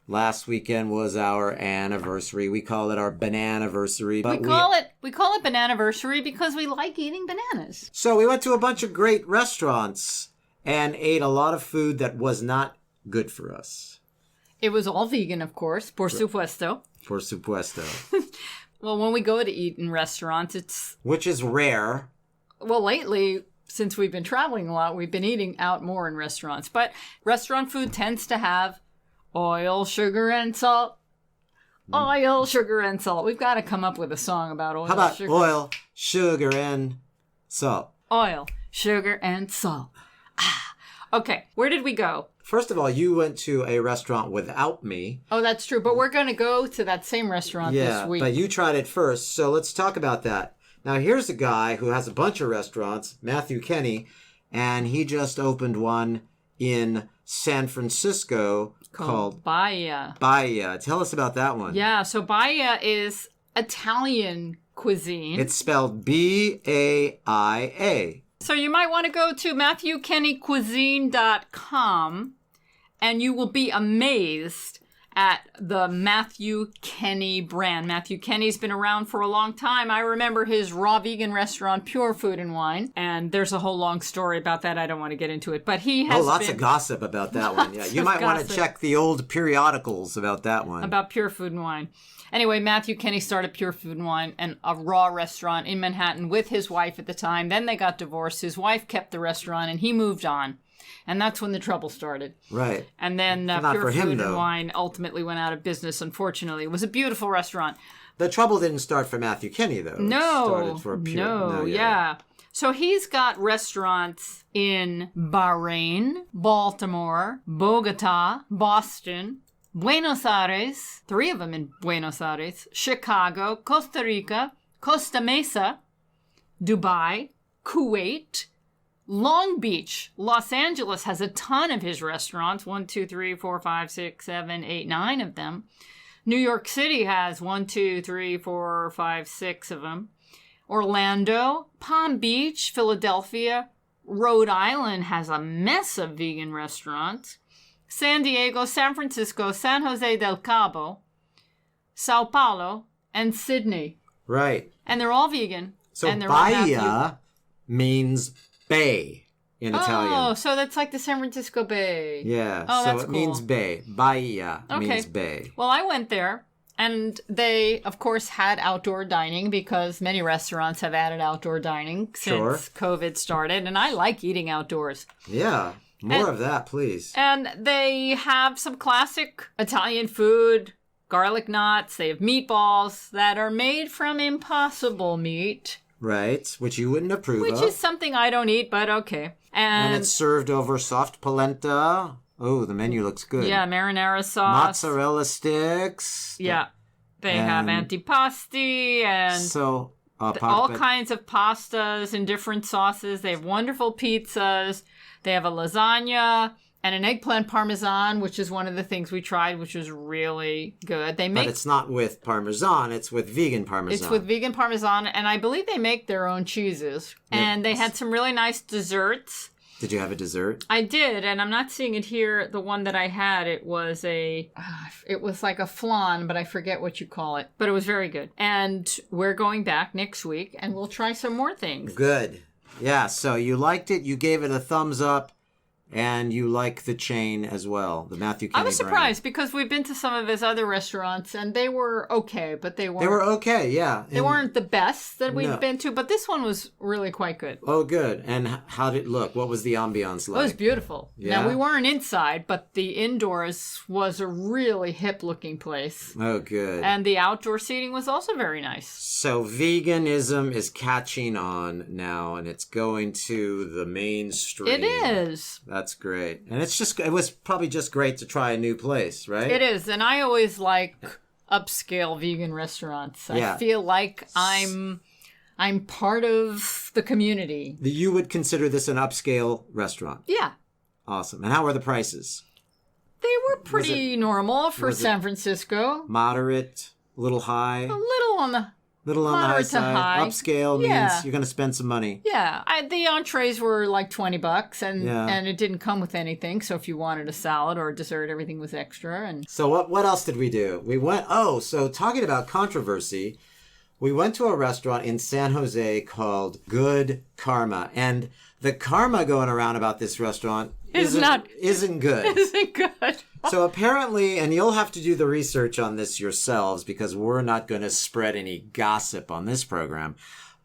[SPEAKER 2] last weekend was our anniversary. We call it our bananiversary.
[SPEAKER 1] We call it bananiversary because we like eating bananas.
[SPEAKER 2] So we went to a bunch of great restaurants and ate a lot of food that was not good for us.
[SPEAKER 1] It was all vegan, of course, por supuesto.
[SPEAKER 2] Por supuesto.
[SPEAKER 1] Well, when we go to eat in restaurants,
[SPEAKER 2] which is rare.
[SPEAKER 1] Well, lately, since we've been traveling a lot, we've been eating out more in restaurants. But restaurant food tends to have oil, sugar, and salt. Oil, sugar, and salt. We've got to come up with a song about oil,
[SPEAKER 2] How about
[SPEAKER 1] sugar.
[SPEAKER 2] Oil, sugar, and salt?
[SPEAKER 1] Oil, sugar, and salt. Okay, where did we go?
[SPEAKER 2] First of all, you went to a restaurant without me.
[SPEAKER 1] Oh, that's true. But we're going to go to that same restaurant this week.
[SPEAKER 2] But you tried it first, so let's talk about that. Now, here's a guy who has a bunch of restaurants, Matthew Kenny, and he just opened one in San Francisco called
[SPEAKER 1] Baia.
[SPEAKER 2] Tell us about that one.
[SPEAKER 1] Yeah, so Baia is Italian cuisine.
[SPEAKER 2] It's spelled B-A-I-A.
[SPEAKER 1] So you might want to go to MatthewKennyCuisine.com and you will be amazed at the Matthew Kenny brand. Matthew Kenny's been around for a long time. I remember his raw vegan restaurant, Pure Food and Wine, and there's a whole long story about that. I don't want to get into it, but he has
[SPEAKER 2] lots of gossip about that one. Yeah, you might want to check the old periodicals about that one.
[SPEAKER 1] About Pure Food and Wine. Anyway, Matthew Kenny started Pure Food and Wine and a raw restaurant in Manhattan with his wife at the time. Then they got divorced. His wife kept the restaurant and he moved on. And that's when the trouble started.
[SPEAKER 2] Right.
[SPEAKER 1] And then Pure Food and Wine ultimately went out of business, unfortunately. It was a beautiful restaurant.
[SPEAKER 2] The trouble didn't start for Matthew Kenny, though.
[SPEAKER 1] No.
[SPEAKER 2] It started for Pure.
[SPEAKER 1] Yeah. So he's got restaurants in Bahrain, Baltimore, Bogota, Boston, Buenos Aires, 3 of them in Buenos Aires, Chicago, Costa Rica, Costa Mesa, Dubai, Kuwait, Long Beach. Los Angeles has a ton of his restaurants. 1, 2, 3, 4, 5, 6, 7, 8, 9 of them. New York City has 1, 2, 3, 4, 5, 6 of them. Orlando, Palm Beach, Philadelphia, Rhode Island has a mess of vegan restaurants. San Diego, San Francisco, San Jose del Cabo, Sao Paulo, and Sydney.
[SPEAKER 2] Right.
[SPEAKER 1] And they're all vegan.
[SPEAKER 2] So
[SPEAKER 1] and
[SPEAKER 2] Baia means bay in Italian.
[SPEAKER 1] Oh, so that's like the San Francisco Bay.
[SPEAKER 2] Yeah.
[SPEAKER 1] Oh,
[SPEAKER 2] so
[SPEAKER 1] that's
[SPEAKER 2] it
[SPEAKER 1] cool.
[SPEAKER 2] means bay. Baia means bay.
[SPEAKER 1] Well, I went there. And they, of course, had outdoor dining because many restaurants have added outdoor dining since COVID started. And I like eating outdoors.
[SPEAKER 2] Yeah. More of that, please.
[SPEAKER 1] And they have some classic Italian food, garlic knots. They have meatballs that are made from impossible meat.
[SPEAKER 2] Right, which you wouldn't approve of.
[SPEAKER 1] Which is something I don't eat, but okay.
[SPEAKER 2] And it's served over soft polenta. Oh, the menu looks good.
[SPEAKER 1] Yeah, marinara sauce.
[SPEAKER 2] Mozzarella sticks.
[SPEAKER 1] Yeah. They have antipasti and all kinds of pastas in different sauces. They have wonderful pizzas. They have a lasagna and an eggplant parmesan, which is one of the things we tried, which was really good.
[SPEAKER 2] But it's not with parmesan. It's with vegan parmesan.
[SPEAKER 1] It's with vegan parmesan, and I believe they make their own cheeses. Yeah. And they had some really nice desserts.
[SPEAKER 2] Did you have a dessert?
[SPEAKER 1] I did, and I'm not seeing it here. The one that I had, it was like a flan, but I forget what you call it. But it was very good. And we're going back next week, and we'll try some more things.
[SPEAKER 2] Good. Yeah, so you liked it, you gave it a thumbs up, and you like the chain as well, the Matthew Kenny
[SPEAKER 1] I was surprised because we've been to some of his other restaurants, and they were okay, but they weren't...
[SPEAKER 2] They were okay, yeah.
[SPEAKER 1] They weren't the best that we've been to, but this one was really quite good.
[SPEAKER 2] Oh, good. And how did it look? What was the ambiance like?
[SPEAKER 1] It was beautiful.
[SPEAKER 2] Yeah?
[SPEAKER 1] Now, we weren't inside, but the indoors was a really hip-looking place.
[SPEAKER 2] Oh, good.
[SPEAKER 1] And the outdoor seating was also very nice.
[SPEAKER 2] So veganism is catching on now, and it's going to the mainstream.
[SPEAKER 1] It is.
[SPEAKER 2] That's great. And it was probably just great to try a new place, right?
[SPEAKER 1] It is. And I always like upscale vegan restaurants.
[SPEAKER 2] Yeah.
[SPEAKER 1] I feel like I'm part of the community.
[SPEAKER 2] You would consider this an upscale restaurant?
[SPEAKER 1] Yeah.
[SPEAKER 2] Awesome. And how were the prices?
[SPEAKER 1] They were pretty normal for San Francisco.
[SPEAKER 2] Moderate, a little high?
[SPEAKER 1] A little on the
[SPEAKER 2] high side.
[SPEAKER 1] High.
[SPEAKER 2] Upscale means you're going to spend some money.
[SPEAKER 1] Yeah. The entrees were like $20 and it didn't come with anything. So if you wanted a salad or a dessert, everything was extra. And
[SPEAKER 2] so what else did we do? We went, so talking about controversy, we went to a restaurant in San Jose called Good Karma. And the karma going around about this restaurant isn't good.
[SPEAKER 1] Isn't good.
[SPEAKER 2] So apparently, and you'll have to do the research on this yourselves because we're not going to spread any gossip on this program,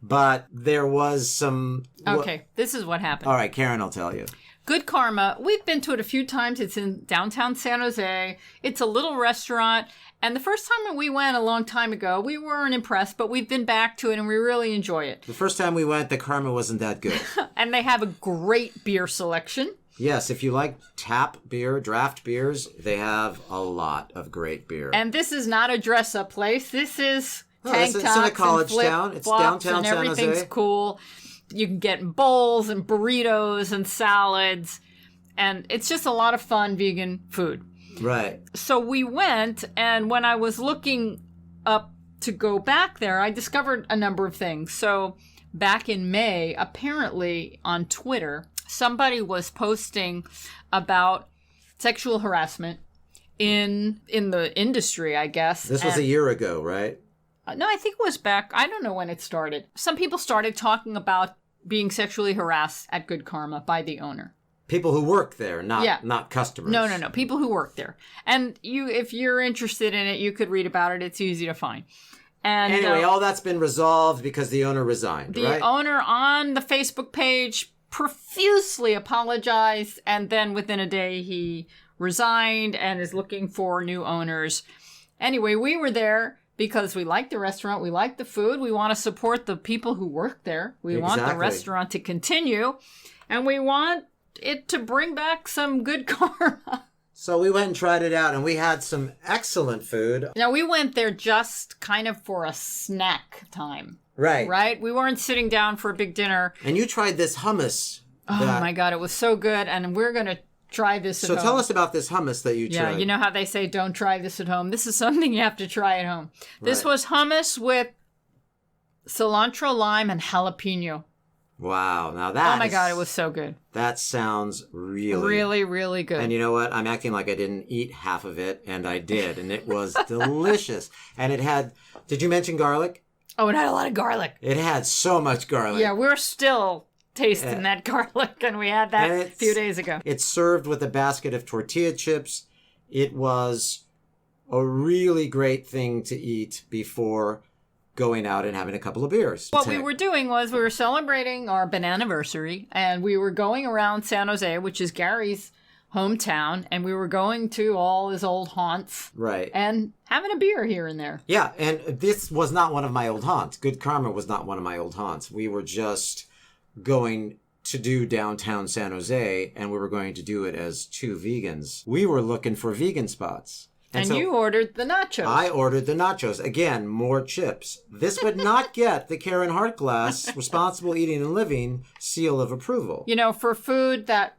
[SPEAKER 2] but there was some...
[SPEAKER 1] Okay, this is what happened.
[SPEAKER 2] All right, Karen will tell you.
[SPEAKER 1] Good Karma, we've been to it a few times. It's in downtown San Jose. It's a little restaurant. And the first time we went a long time ago, we weren't impressed, but we've been back to it and we really enjoy it.
[SPEAKER 2] The first time we went, the karma wasn't that good.
[SPEAKER 1] And they have a great beer selection.
[SPEAKER 2] Yes, if you like tap beer, draft beers, they have a lot of great beer.
[SPEAKER 1] And this is not a dress-up place. This is tank
[SPEAKER 2] it's
[SPEAKER 1] tops
[SPEAKER 2] in a college
[SPEAKER 1] and
[SPEAKER 2] town. It's
[SPEAKER 1] flip-flops
[SPEAKER 2] downtown
[SPEAKER 1] and
[SPEAKER 2] San
[SPEAKER 1] everything's
[SPEAKER 2] Jose.
[SPEAKER 1] cool. You can get bowls and burritos and salads, and it's just a lot of fun vegan food.
[SPEAKER 2] Right.
[SPEAKER 1] So we went, and when I was looking up to go back there, I discovered a number of things. So back in May, apparently on Twitter, somebody was posting about sexual harassment in the industry, I guess.
[SPEAKER 2] This was a year ago, right?
[SPEAKER 1] No, I think it was back. I don't know when it started. Some people started talking about being sexually harassed at Good Karma by the owner.
[SPEAKER 2] People who work there, not customers.
[SPEAKER 1] No. People who work there. And if you're interested in it, you could read about it. It's easy to find. And
[SPEAKER 2] anyway, all that's been resolved because the owner resigned,
[SPEAKER 1] the
[SPEAKER 2] right?
[SPEAKER 1] owner on the Facebook page profusely apologized, and then within a day he resigned and is looking for new owners. Anyway, we were there because we like the restaurant, we like the food, we want to support the people who work there. We want the restaurant to continue, and we want it to bring back some good karma.
[SPEAKER 2] So we went and tried it out, and we had some excellent food.
[SPEAKER 1] Now, we went there just kind of for a snack time.
[SPEAKER 2] Right.
[SPEAKER 1] Right? We weren't sitting down for a big dinner.
[SPEAKER 2] And you tried this hummus.
[SPEAKER 1] Oh, my God. It was so good. And we're going to try this at home.
[SPEAKER 2] So tell us about this hummus that you tried.
[SPEAKER 1] Yeah, you know how they say don't try this at home? This is something you have to try at home. This was hummus with cilantro, lime, and jalapeno.
[SPEAKER 2] Wow. Now that
[SPEAKER 1] Oh, my God. It was so good.
[SPEAKER 2] That sounds really...
[SPEAKER 1] Really, really good.
[SPEAKER 2] And you know what? I'm acting like I didn't eat half of it, and I did. And it was delicious. And it had... Did you mention garlic?
[SPEAKER 1] Oh, it had a lot of garlic.
[SPEAKER 2] It had so much garlic.
[SPEAKER 1] Yeah, we're still tasting that garlic, and we had that a few days ago.
[SPEAKER 2] It's served with a basket of tortilla chips. It was a really great thing to eat before going out and having a couple of beers.
[SPEAKER 1] What we were doing was we were celebrating our bananiversary, and we were going around San Jose, which is Gary's hometown, and we were going to all his old haunts.
[SPEAKER 2] Right.
[SPEAKER 1] And having a beer here and there.
[SPEAKER 2] Yeah, and this was not one of my old haunts. Good Karma was not one of my old haunts. We were just going to do downtown San Jose, and we were going to do it as two vegans. We were looking for vegan spots.
[SPEAKER 1] And
[SPEAKER 2] so
[SPEAKER 1] you ordered the nachos.
[SPEAKER 2] I ordered the nachos. Again, more chips. This would not get the Karen Hartglass Responsible Eating and Living seal of approval.
[SPEAKER 1] You know, for food that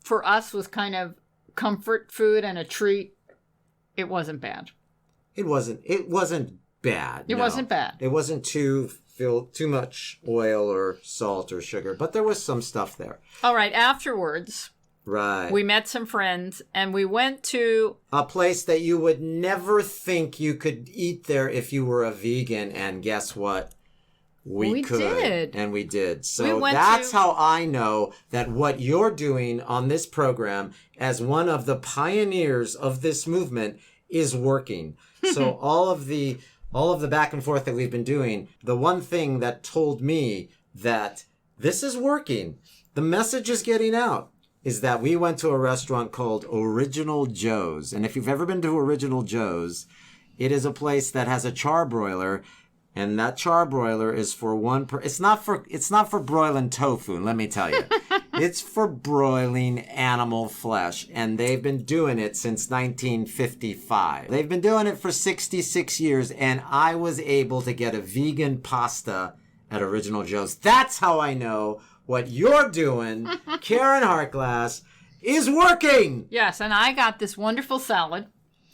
[SPEAKER 1] for us was kind of comfort food and a treat, it wasn't bad.
[SPEAKER 2] It wasn't bad.
[SPEAKER 1] It wasn't bad.
[SPEAKER 2] It wasn't too much oil or salt or sugar, but there was some stuff there.
[SPEAKER 1] All right, afterwards,
[SPEAKER 2] right,
[SPEAKER 1] we met some friends and we went to
[SPEAKER 2] a place that you would never think you could eat there if you were a vegan, and guess what? We could.
[SPEAKER 1] Did.
[SPEAKER 2] And we did. So that's how I know that what you're doing on this program as one of the pioneers of this movement is working. So all of the back and forth that we've been doing, the one thing that told me that this is working, the message is getting out, is that we went to a restaurant called Original Joe's. And if you've ever been to Original Joe's, it is a place that has a charbroiler. And that charbroiler is for it's not for broiling tofu, let me tell you. It's for broiling animal flesh. And they've been doing it since 1955. They've been doing it for 66 years. And I was able to get a vegan pasta at Original Joe's. That's how I know what you're doing, Karen Hartglass, is working.
[SPEAKER 1] Yes, and I got this wonderful salad.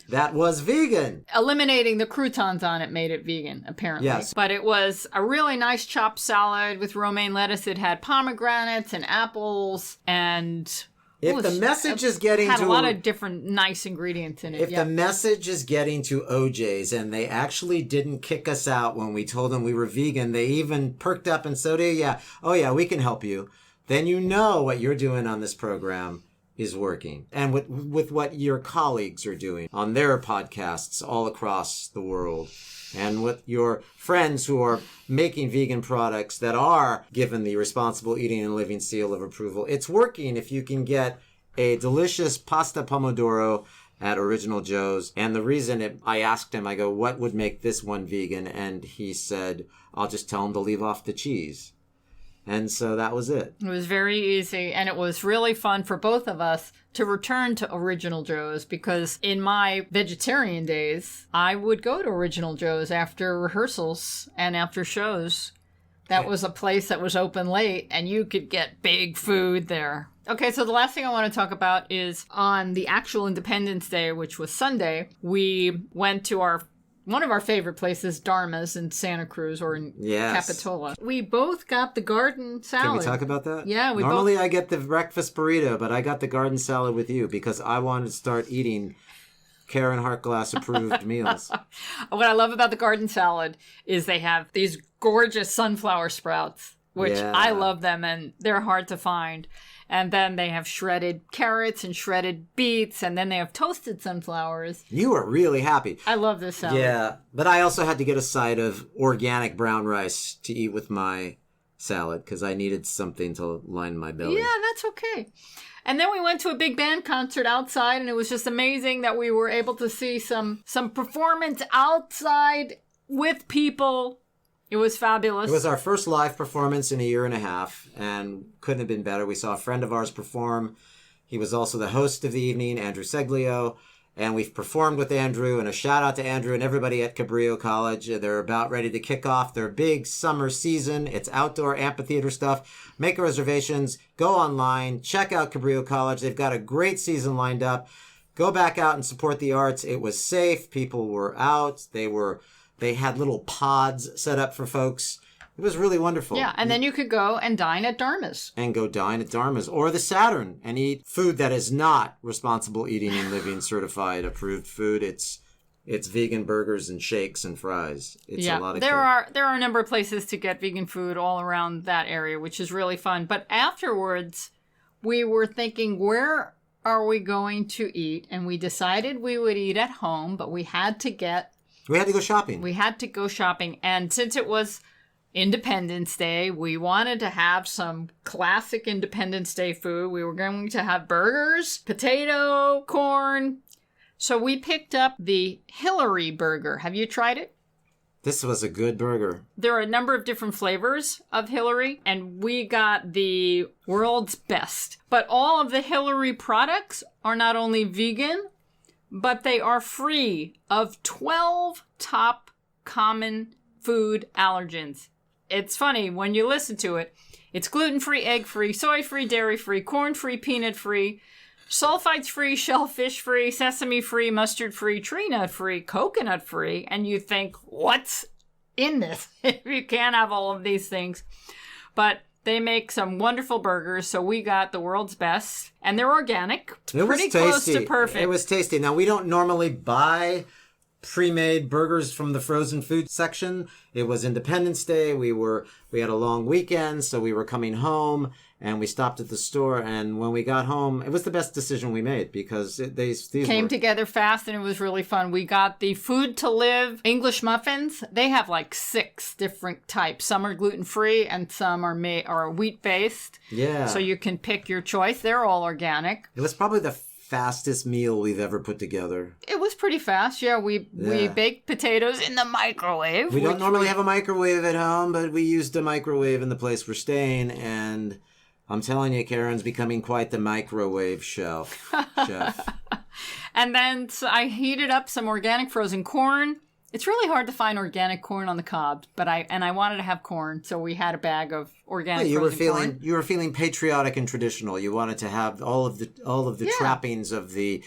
[SPEAKER 2] That was vegan.
[SPEAKER 1] Eliminating the croutons on it made it vegan, apparently.
[SPEAKER 2] Yes.
[SPEAKER 1] But it was a really nice chopped salad with romaine lettuce. It had pomegranates and apples and...
[SPEAKER 2] If the message is getting
[SPEAKER 1] to... Had a lot of different nice ingredients in it.
[SPEAKER 2] If the message is getting to OJ's and they actually didn't kick us out when we told them we were vegan, they even perked up and said, oh yeah, we can help you. Then you know what you're doing on this program is working. And with what your colleagues are doing on their podcasts all across the world. And with your friends who are making vegan products that are given the Responsible Eating and Living seal of approval. It's working if you can get a delicious pasta pomodoro at Original Joe's. And the reason I asked him, I go, what would make this one vegan? And he said, I'll just tell him to leave off the cheese. And so that was it.
[SPEAKER 1] It was very easy, and it was really fun for both of us to return to Original Joe's, because in my vegetarian days, I would go to Original Joe's after rehearsals and after shows. That was a place that was open late, and you could get big food there. Okay, so the last thing I want to talk about is on the actual Independence Day, which was Sunday, we went to one of our favorite places, Dharma's in Santa Cruz or in Capitola. We both got the garden salad.
[SPEAKER 2] Can we talk about that?
[SPEAKER 1] Yeah,
[SPEAKER 2] Normally I get the breakfast burrito, but I got the garden salad with you because I wanted to start eating Karen Hartglass approved meals.
[SPEAKER 1] What I love about the garden salad is they have these gorgeous sunflower sprouts, which I love them, and they're hard to find. And then they have shredded carrots and shredded beets, and then they have toasted sunflowers.
[SPEAKER 2] You were really happy.
[SPEAKER 1] I love this salad.
[SPEAKER 2] Yeah, but I also had to get a side of organic brown rice to eat with my salad because I needed something to line my belly.
[SPEAKER 1] Yeah, that's okay. And then we went to a big band concert outside, and it was just amazing that we were able to see some performance outside with people. It was fabulous.
[SPEAKER 2] It was our first live performance in a year and a half, and couldn't have been better. We saw a friend of ours perform. He was also the host of the evening, Andrew Seglio, and we've performed with Andrew, and a shout out to Andrew and everybody at Cabrillo College. They're about ready to kick off their big summer season. It's outdoor amphitheater stuff. Make reservations, go online, check out Cabrillo College. They've got a great season lined up. Go back out and support the arts. It was safe. People were out. They had little pods set up for folks. It was really wonderful.
[SPEAKER 1] Yeah, and then you could go and dine at Dharma's.
[SPEAKER 2] And go dine at Dharma's or the Saturn and eat food that is not responsible eating and living certified approved food. It's vegan burgers and shakes and fries. It's a lot of
[SPEAKER 1] there are a number of places to get vegan food all around that area, which is really fun. But afterwards, we were thinking, where are we going to eat? And we decided we would eat at home, but we had to go shopping. We had to go shopping. And since it was Independence Day, we wanted to have some classic Independence Day food. We were going to have burgers, potato, corn. So we picked up the Hillary burger. Have you tried it?
[SPEAKER 2] This was a good burger.
[SPEAKER 1] There are a number of different flavors of Hillary, and we got the world's best. But all of the Hillary products are not only vegan, but they are free of 12 top common food allergens. It's funny, when you listen to it, it's gluten-free, egg-free, soy-free, dairy-free, corn-free, peanut-free, sulfites-free, shellfish-free, sesame-free, mustard-free, tree nut-free, coconut-free, and you think, what's in this if you can't have all of these things? But they make some wonderful burgers, so we got the world's best, and they're organic.
[SPEAKER 2] It was
[SPEAKER 1] pretty close
[SPEAKER 2] tasty.
[SPEAKER 1] to perfect.
[SPEAKER 2] It was tasty. Now, we don't normally buy pre-made burgers from the frozen food section. It was Independence Day. We had a long weekend, so we were coming home, and we stopped at the store. And when we got home, it was the best decision we made because these
[SPEAKER 1] came together fast, and it was really fun. We got the Food to Live English muffins. They have like 6 different types. Some are gluten-free, and some are wheat-based.
[SPEAKER 2] Yeah.
[SPEAKER 1] So you can pick your choice. They're all organic.
[SPEAKER 2] It was probably the fastest meal we've ever put together.
[SPEAKER 1] It was pretty fast. Yeah, we baked potatoes in the microwave.
[SPEAKER 2] We don't normally have a microwave at home, but we used a microwave in the place we're staying, and I'm telling you, Karen's becoming quite the microwave chef.
[SPEAKER 1] And then I heated up some organic frozen corn. It's really hard to find organic corn on the cob, but I wanted to have corn, so we had a bag of organic frozen corn.
[SPEAKER 2] You were feeling patriotic and traditional. You wanted to have all of the trappings of the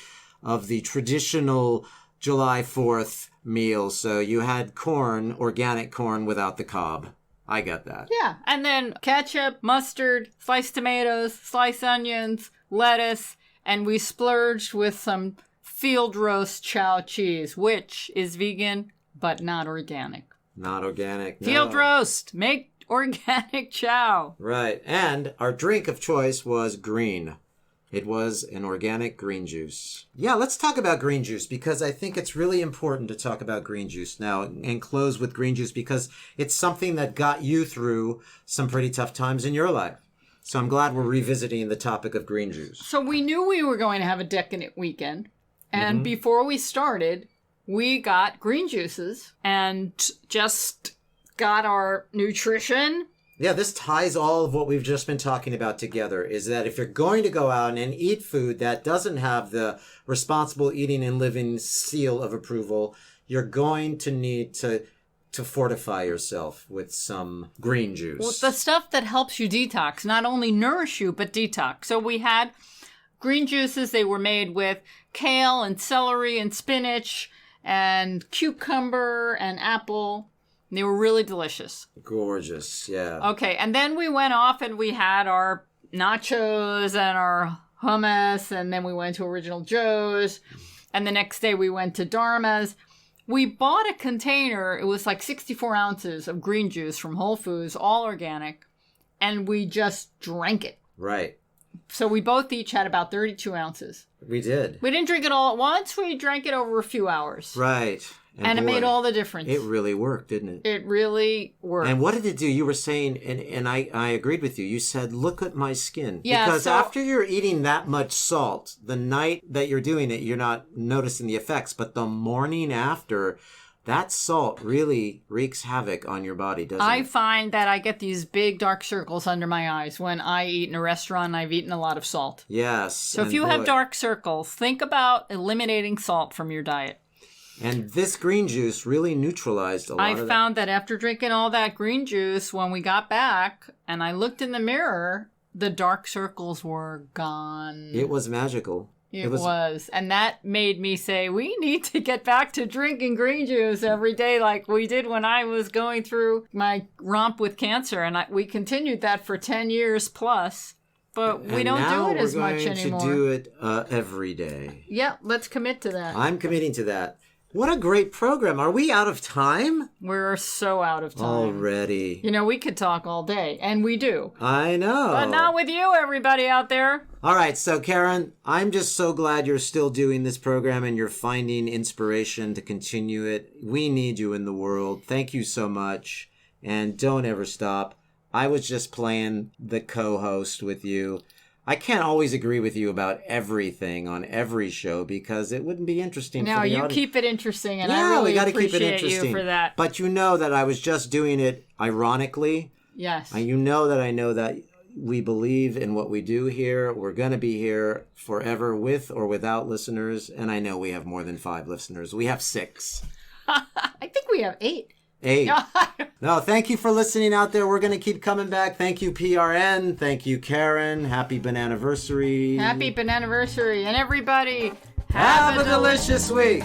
[SPEAKER 2] traditional July 4th meal. So you had corn, organic corn without the cob. I get that.
[SPEAKER 1] Yeah, and then ketchup, mustard, sliced tomatoes, sliced onions, lettuce, and we splurged with some field roast chow cheese, which is vegan but not organic.
[SPEAKER 2] Not organic, no.
[SPEAKER 1] Field roast. Make organic chow.
[SPEAKER 2] Right. And our drink of choice was green. It was an organic green juice. Yeah, let's talk about green juice because I think it's really important to talk about green juice now and close with green juice because it's something that got you through some pretty tough times in your life. So I'm glad we're revisiting the topic of green juice.
[SPEAKER 1] So we knew we were going to have a decadent weekend. And before we started, we got green juices and just got our nutrition
[SPEAKER 2] Yeah, this ties all of what we've just been talking about together, is that if you're going to go out and eat food that doesn't have the responsible eating and living seal of approval, you're going to need to fortify yourself with some green juice.
[SPEAKER 1] Well, the stuff that helps you detox, not only nourish you, but detox. So we had green juices. They were made with kale and celery and spinach and cucumber and apple. They were really delicious.
[SPEAKER 2] Gorgeous, yeah.
[SPEAKER 1] Okay, and then we went off and we had our nachos and our hummus, and then we went to Original Joe's, and the next day we went to Dharma's. We bought a container, it was like 64 ounces of green juice from Whole Foods, all organic, and we just drank it.
[SPEAKER 2] Right.
[SPEAKER 1] So we both each had about 32 ounces.
[SPEAKER 2] We did.
[SPEAKER 1] We didn't drink it all at once, we drank it over a few hours.
[SPEAKER 2] Right.
[SPEAKER 1] And
[SPEAKER 2] boy,
[SPEAKER 1] it made all the difference.
[SPEAKER 2] It really worked, didn't it?
[SPEAKER 1] It really worked.
[SPEAKER 2] And what did it do? You were saying, and I agreed with you. You said, look at my skin.
[SPEAKER 1] Yeah,
[SPEAKER 2] because after you're eating that much salt, the night that you're doing it, you're not noticing the effects. But the morning after, that salt really wreaks havoc on your body, doesn't it?
[SPEAKER 1] I find that I get these big dark circles under my eyes when I eat in a restaurant and I've eaten a lot of salt.
[SPEAKER 2] Yes.
[SPEAKER 1] So if you have dark circles, think about eliminating salt from your diet.
[SPEAKER 2] And this green juice really neutralized a lot of that.
[SPEAKER 1] I found that after drinking all that green juice, when we got back and I looked in the mirror, the dark circles were gone.
[SPEAKER 2] It was magical.
[SPEAKER 1] It was. And that made me say, we need to get back to drinking green juice every day like we did when I was going through my romp with cancer. And we continued that for 10 years plus. But we don't do it as much anymore.
[SPEAKER 2] Now we're going to do it every day.
[SPEAKER 1] Yeah, let's commit to that.
[SPEAKER 2] I'm committing to that. What a great program. Are we out of time?
[SPEAKER 1] We're so out of time.
[SPEAKER 2] Already.
[SPEAKER 1] You know, we could talk all day, and we do.
[SPEAKER 2] I know.
[SPEAKER 1] But not with you, everybody out there.
[SPEAKER 2] All right, so Karen, I'm just so glad you're still doing this program and you're finding inspiration to continue it. We need you in the world. Thank you so much. And don't ever stop. I was just playing the co-host with you. I can't always agree with you about everything on every show because it wouldn't be interesting for the audience.
[SPEAKER 1] No, you keep it interesting, and I really appreciate you for that.
[SPEAKER 2] But you know that I was just doing it ironically.
[SPEAKER 1] Yes.
[SPEAKER 2] And you know that I know that we believe in what we do here. We're going to be here forever with or without listeners. And I know we have more than 5 listeners. We have 6.
[SPEAKER 1] I think we have 8.
[SPEAKER 2] 8. No, thank you for listening out there. We're going to keep coming back. Thank you, PRN. Thank you, Karen. Happy Bananiversary.
[SPEAKER 1] Happy Bananiversary. And everybody,
[SPEAKER 2] have a delicious week.